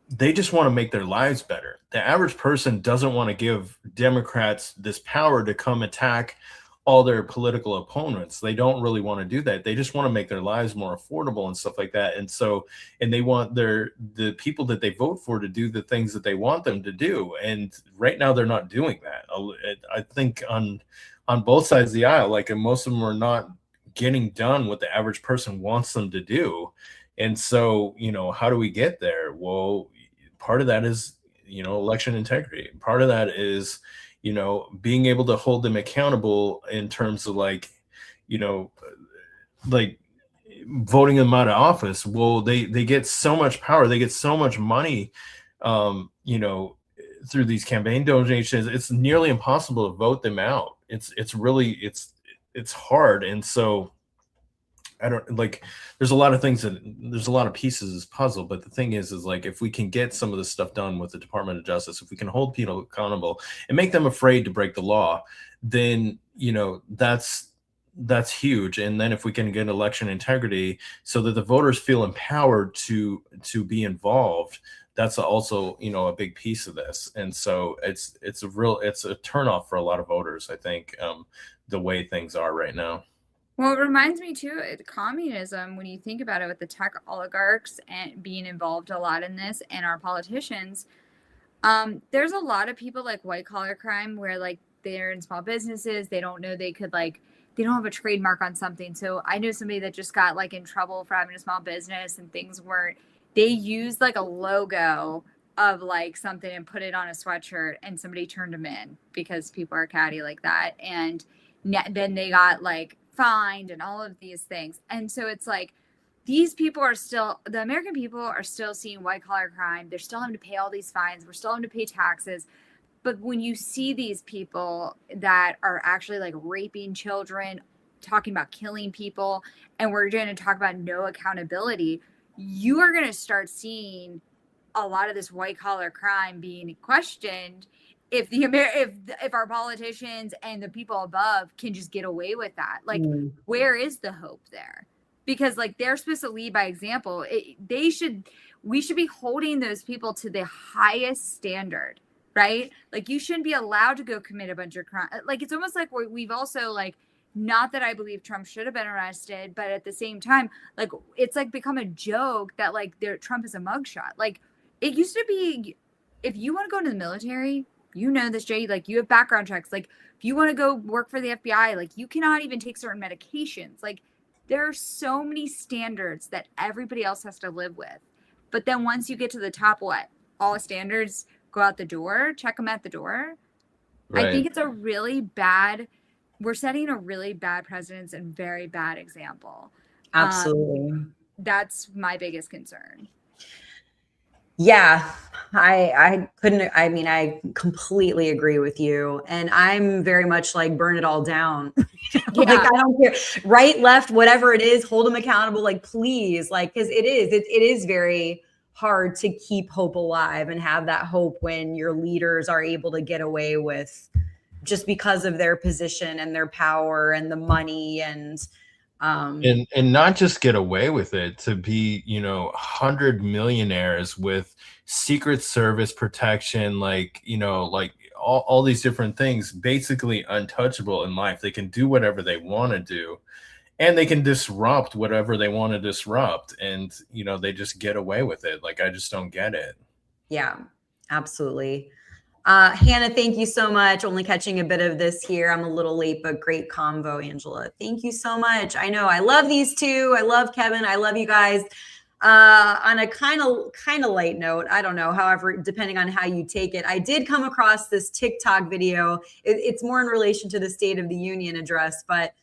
they just want to make their lives better. The average person doesn't want to give Democrats this power to come attack all their political opponents. They don't really want to do that. They just want to make their lives more affordable and stuff like that. And so, and they want the people that they vote for to do the things that they want them to do. And right now they're not doing that. I think on both sides of the aisle, like, and most of them are not getting done what the average person wants them to do. And so, you know, how do we get there? Well, part of that is, you know, election integrity. Part of that is, you know, being able to hold them accountable in terms of like, you know, like voting them out of office. Well, they get so much power, they get so much money, you know, through these campaign donations. It's nearly impossible to vote them out. It's really hard. And so I don't like, there's a lot of things there's a lot of pieces of this puzzle, but the thing is like, if we can get some of this stuff done with the Department of Justice, if we can hold people accountable and make them afraid to break the law, then, you know, that's huge. And then if we can get election integrity so that the voters feel empowered to be involved, that's also, you know, a big piece of this. And so it's a turnoff for a lot of voters, I think, the way things are right now. Well, it reminds me too, communism, when you think about it, with the tech oligarchs and being involved a lot in this, and our politicians, there's a lot of people like white collar crime where like they're in small businesses, they don't know they could like, they don't have a trademark on something. So I know somebody that just got like in trouble for having a small business and things weren't, they used like a logo of like something and put it on a sweatshirt, and somebody turned them in because people are catty like that. And then they got like fined and all of these things. And so it's like, these people are still, the American people are still seeing white collar crime. They're still having to pay all these fines. We're still having to pay taxes. But when you see these people that are actually like raping children, talking about killing people, and we're going to talk about no accountability, you are going to start seeing a lot of this white collar crime being questioned. If if our politicians and the people above can just get away with that, like, where is the hope there? Because like they're supposed to lead by example. We should be holding those people to the highest standard, right? Like you shouldn't be allowed to go commit a bunch of crime. Like it's almost like we've also like, not that I believe Trump should have been arrested, but at the same time, like it's like become a joke that like Trump is a mugshot. Like it used to be, if you want to go into the military, you know this, Jay, like you have background checks. Like if you want to go work for the FBI, like you cannot even take certain medications. Like there are so many standards that everybody else has to live with. But then once you get to the top, all standards go out the door, check them at the door. Right. I think it's we're setting a really bad precedence and very bad example. Absolutely. That's my biggest concern. Yeah, I completely agree with you. And I'm very much like, burn it all down. Like, I don't care, right, left, whatever it is, hold them accountable. Like, please, like, because it is very hard to keep hope alive and have that hope when your leaders are able to get away with, just because of their position and their power and the money and not just get away with it, to be, you know, 100 millionaires with Secret Service protection, like, you know, like all these different things, basically untouchable in life. They can do whatever they want to do, and they can disrupt whatever they want to disrupt, and, you know, they just get away with it. Like, I just don't get it. Yeah, absolutely. Hannah, thank you so much. Only catching a bit of this here. I'm a little late, but great convo, Angela. Thank you so much. I know I love these two. I love Kevin. I love you guys. On a kind of light note, I don't know, however, depending on how you take it, I did come across this TikTok video. It's more in relation to the State of the Union address, but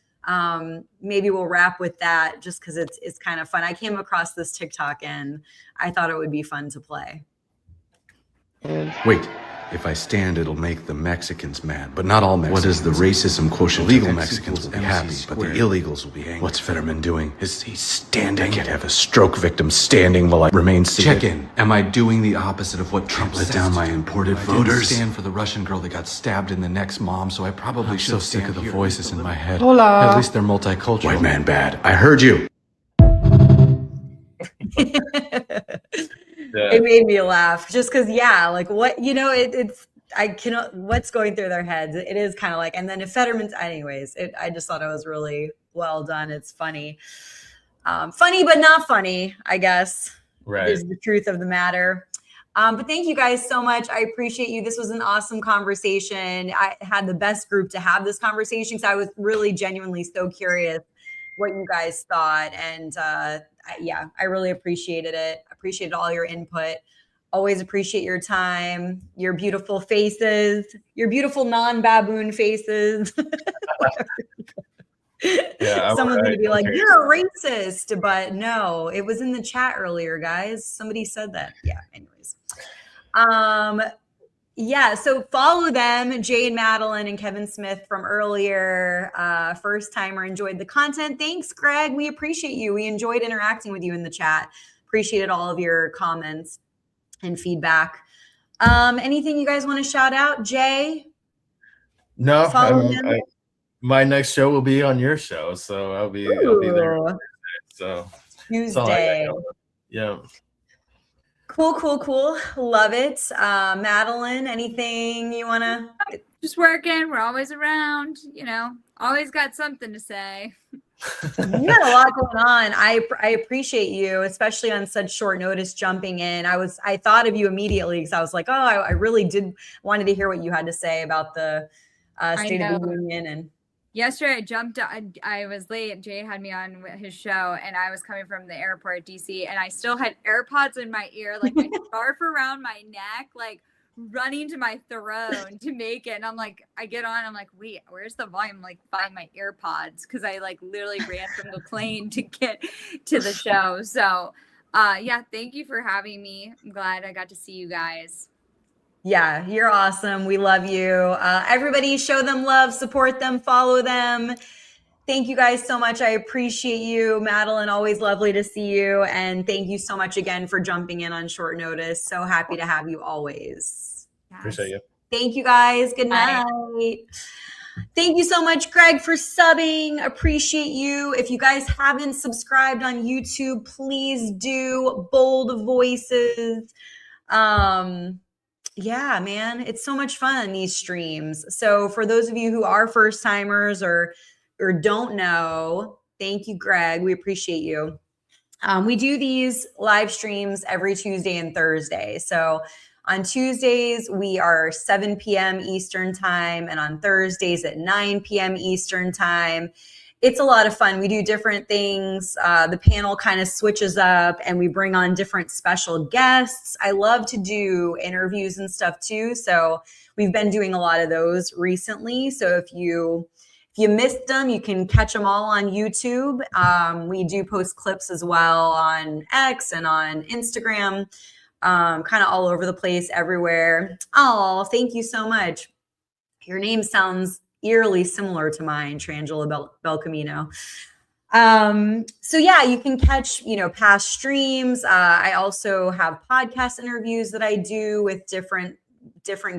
maybe we'll wrap with that just because it's kind of fun. I came across this TikTok and I thought it would be fun to play. Wait, if I stand, it'll make the Mexicans mad, but not all Mexicans. What is the racism quotient? Legal Mexicans will be happy, but the illegals will be angry. What's Fetterman doing? Is he standing? I can't have a stroke victim standing while I remain seated. Check in. Am I doing the opposite of what Trump let down my imported voters? I didn't stand for the Russian girl that got stabbed in the neck's mom, so I probably should. I'm so sick of the voices in my head. Hola. At least they're multicultural. White man bad. I heard you. Yeah. It made me laugh just because, like what, what's going through their heads. It is kind of like, and then if Fetterman's, anyways, I just thought it was really well done. It's funny, funny, but not funny, I guess, Right. is the truth of the matter. But thank you guys so much. I appreciate you. This was an awesome conversation. I had the best group to have this conversation because I was really genuinely so curious what you guys thought. And I really appreciated it. Appreciated all your input. Always appreciate your time, your beautiful faces, your beautiful non-baboon faces. Yeah, someone's going to be like, you're a racist. But no, it was in the chat earlier, guys. Somebody said that. Yeah, anyways. Yeah, so follow them, Jay and Madeline and Kevin Smith from earlier. First timer, enjoyed the content. Thanks, Greg. We appreciate you. We enjoyed interacting with you in the chat. Appreciated all of your comments and feedback. Anything you guys want to shout out, Jay? No, Follow him? my next show will be on your show, so I'll be there. So Tuesday. Yeah. Cool. Love it. Madeline, anything you want to? Just working. We're always around, always got something to say. You got a lot going on. I appreciate you, especially on such short notice, jumping in. I thought of you immediately because I was like, oh, I really wanted to hear what you had to say about the State of the Union. And yesterday I jumped. I was late. Jay had me on his show, and I was coming from the airport, DC, and I still had AirPods in my ear, like my scarf around my neck, like running to my throne to make it. And I'm like, I get on, I'm like, wait, where's the volume? I'm like, find my AirPods, because I like literally ran from the plane to get to the show. So thank you for having me. I'm glad I got to see you guys. Yeah, you're awesome. We love you. Everybody show them love, support them, follow them. Thank you guys so much. I appreciate you. Madeline, always lovely to see you. And thank you so much again for jumping in on short notice. So happy to have you always. Yes. Appreciate you. Thank you guys. Good night. Thank you so much, Greg, for subbing. Appreciate you. If you guys haven't subscribed on YouTube, please do. Bold Voices. Yeah, man, it's so much fun, these streams. So for those of you who are first timers or don't know, thank you, Greg. We appreciate you. We do these live streams every Tuesday and Thursday. So on Tuesdays, we are 7 p.m. Eastern time, and on Thursdays at 9 p.m. Eastern time. It's a lot of fun. We do different things. The panel kind of switches up, and we bring on different special guests. I love to do interviews and stuff too. So we've been doing a lot of those recently. So if you missed them, you can catch them all on YouTube. We do post clips as well on X and on Instagram, kind of all over the place, everywhere. Oh, thank you so much. Your name sounds eerily similar to mine, Trangela Belcamino. So yeah, you can catch, past streams. I also have podcast interviews that I do with different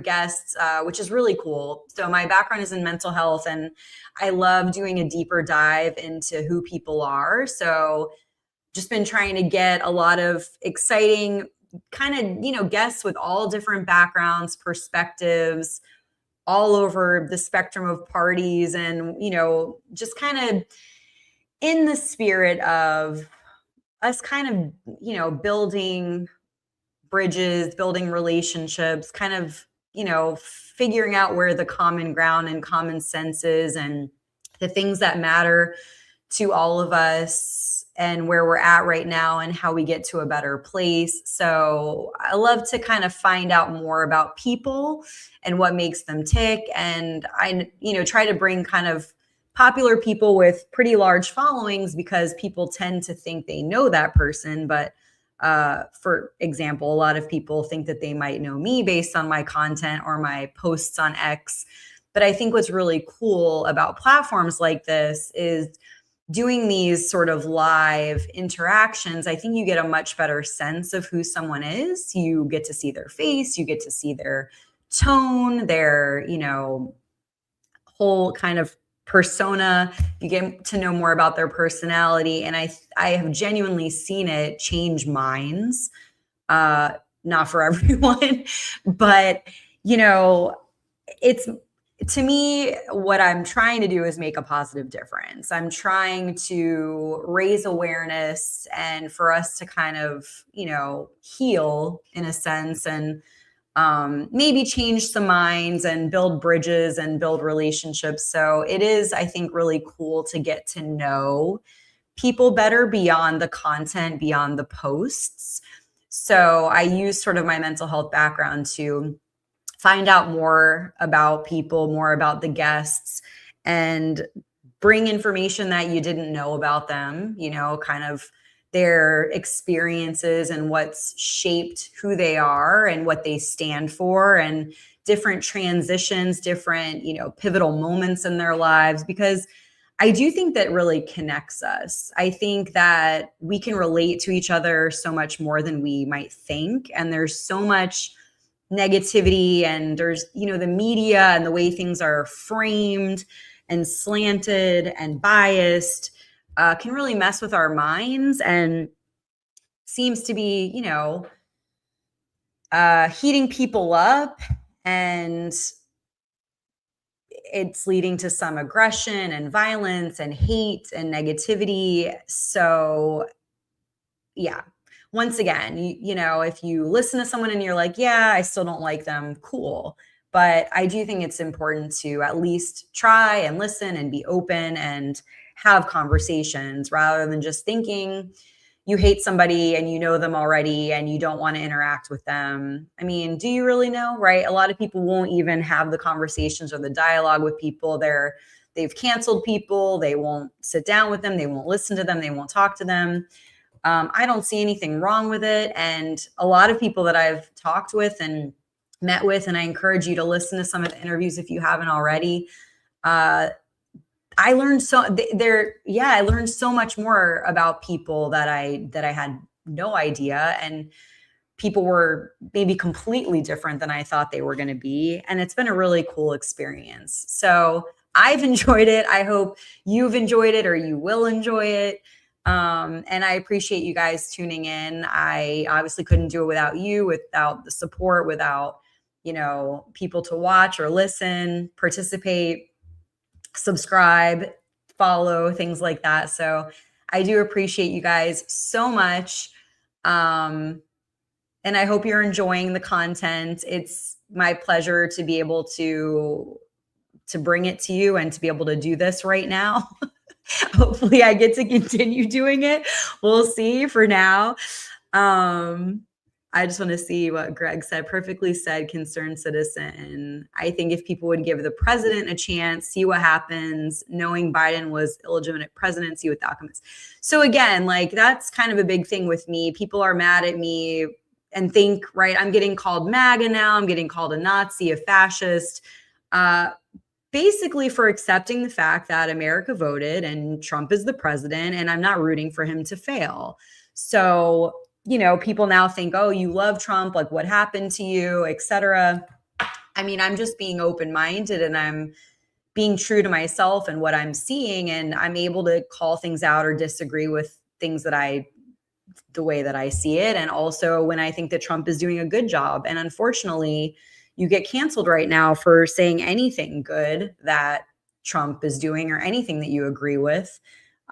guests, which is really cool. So my background is in mental health, and I love doing a deeper dive into who people are. So just been trying to get a lot of exciting kind of, guests with all different backgrounds, perspectives, all over the spectrum of parties, and, just kind of in the spirit of us kind of, building bridges, building relationships, kind of, figuring out where the common ground and common sense is, and the things that matter to all of us, and where we're at right now and how we get to a better place. So I love to kind of find out more about people and what makes them tick. And I, try to bring kind of popular people with pretty large followings because people tend to think they know that person. But for example, a lot of people think that they might know me based on my content or my posts on X. But I think what's really cool about platforms like this is doing these sort of live interactions. I think you get a much better sense of who someone is. You get to see their face, you get to see their tone, their, whole kind of persona. You get to know more about their personality. And I have genuinely seen it change minds. Not for everyone, but it's, to me, what I'm trying to do is make a positive difference. I'm trying to raise awareness and for us to kind of, heal in a sense, and maybe change some minds and build bridges and build relationships. So it is, I think, really cool to get to know people better beyond the content, beyond the posts. So I use sort of my mental health background to find out more about people, more about the guests, and bring information that you didn't know about them, kind of their experiences and what's shaped who they are and what they stand for, and different transitions, different, pivotal moments in their lives, because I do think that really connects us. I think that we can relate to each other so much more than we might think. And there's so much negativity, and there's, the media and the way things are framed and slanted and biased can really mess with our minds, and seems to be, heating people up, and it's leading to some aggression and violence and hate and negativity. So yeah, once again, if you listen to someone and you're like, yeah, I still don't like them, cool. But I do think it's important to at least try and listen and be open and have conversations, rather than just thinking you hate somebody and you know them already and you don't want to interact with them. I mean, do you really know, right? A lot of people won't even have the conversations or the dialogue with people. They've canceled people. They won't sit down with them. They won't listen to them. They won't talk to them. I don't see anything wrong with it. And a lot of people that I've talked with and met with, and I encourage you to listen to some of the interviews if you haven't already. I learned I learned so much more about people that I had no idea. And people were maybe completely different than I thought they were going to be. And it's been a really cool experience. So I've enjoyed it. I hope you've enjoyed it, or you will enjoy it. And I appreciate you guys tuning in. I obviously couldn't do it without you, without the support, without, people to watch or listen, participate, subscribe, follow, things like that. So I do appreciate you guys so much. And I hope you're enjoying the content. It's my pleasure to be able to bring it to you and to be able to do this right now. Hopefully I get to continue doing it. We'll see. For now, I just want to see what Greg said. Perfectly said, concerned citizen. I think if people would give the president a chance, see what happens, knowing Biden was illegitimate president, see what the outcome is. So again, that's kind of a big thing with me. People are mad at me and think, right, I'm getting called MAGA now. I'm getting called a Nazi, a fascist. Basically for accepting the fact that America voted and Trump is the president, and I'm not rooting for him to fail. So, people now think, oh, you love Trump, like what happened to you, etc. I mean, I'm just being open-minded, and I'm being true to myself and what I'm seeing, and I'm able to call things out or disagree with things the way that I see it. And also when I think that Trump is doing a good job. And unfortunately, you get canceled right now for saying anything good that Trump is doing or anything that you agree with.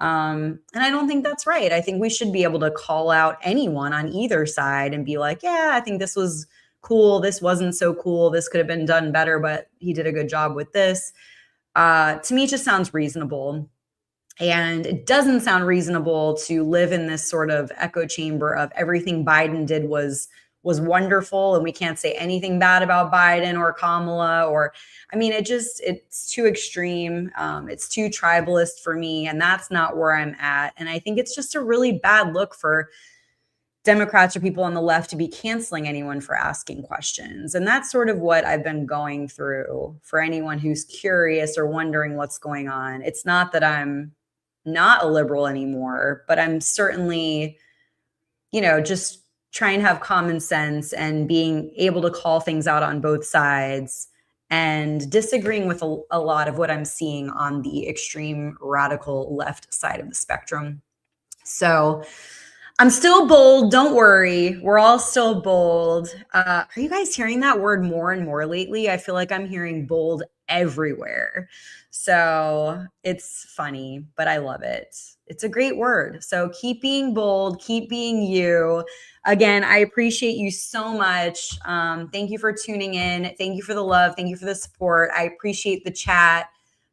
And I don't think that's right. I think we should be able to call out anyone on either side and be like, yeah, I think this was cool. This wasn't so cool. This could have been done better, but he did a good job with this. To me, it just sounds reasonable. And it doesn't sound reasonable to live in this sort of echo chamber of everything Biden did was wonderful, and we can't say anything bad about Biden or Kamala, or, I mean, it's too extreme. It's too tribalist for me, and that's not where I'm at. And I think it's just a really bad look for Democrats or people on the left to be canceling anyone for asking questions. And that's sort of what I've been going through for anyone who's curious or wondering what's going on. It's not that I'm not a liberal anymore, but I'm certainly, just trying to have common sense and being able to call things out on both sides and disagreeing with a lot of what I'm seeing on the extreme radical left side of the spectrum. So I'm still bold. Don't worry. We're all still bold. Are you guys hearing that word more and more lately? I feel like I'm hearing bold everywhere. So it's funny, but I love it. It's a great word. So keep being bold, keep being you. Again, I appreciate you so much. Thank you for tuning in. Thank you for the love. Thank you for the support. I appreciate the chat.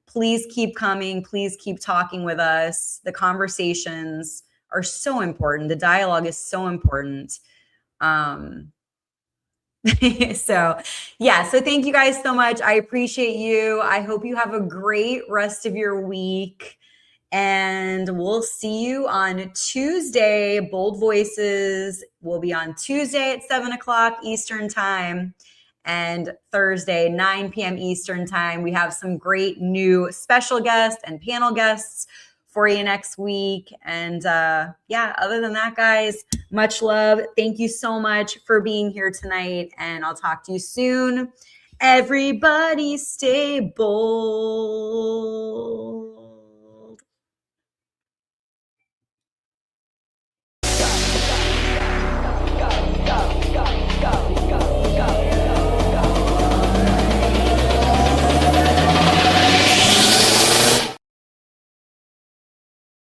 Please keep coming. Please keep talking with us. The conversations are so important. The dialogue is so important. So thank you guys so much. I appreciate you. I hope you have a great rest of your week, and we'll see you on Tuesday. Bold Voices will be on Tuesday at 7:00 Eastern time, and Thursday, 9 p.m. Eastern time. We have some great new special guests and panel guests for you next week. And other than that, guys, much love. Thank you so much for being here tonight, and I'll talk to you soon. Everybody stay bold.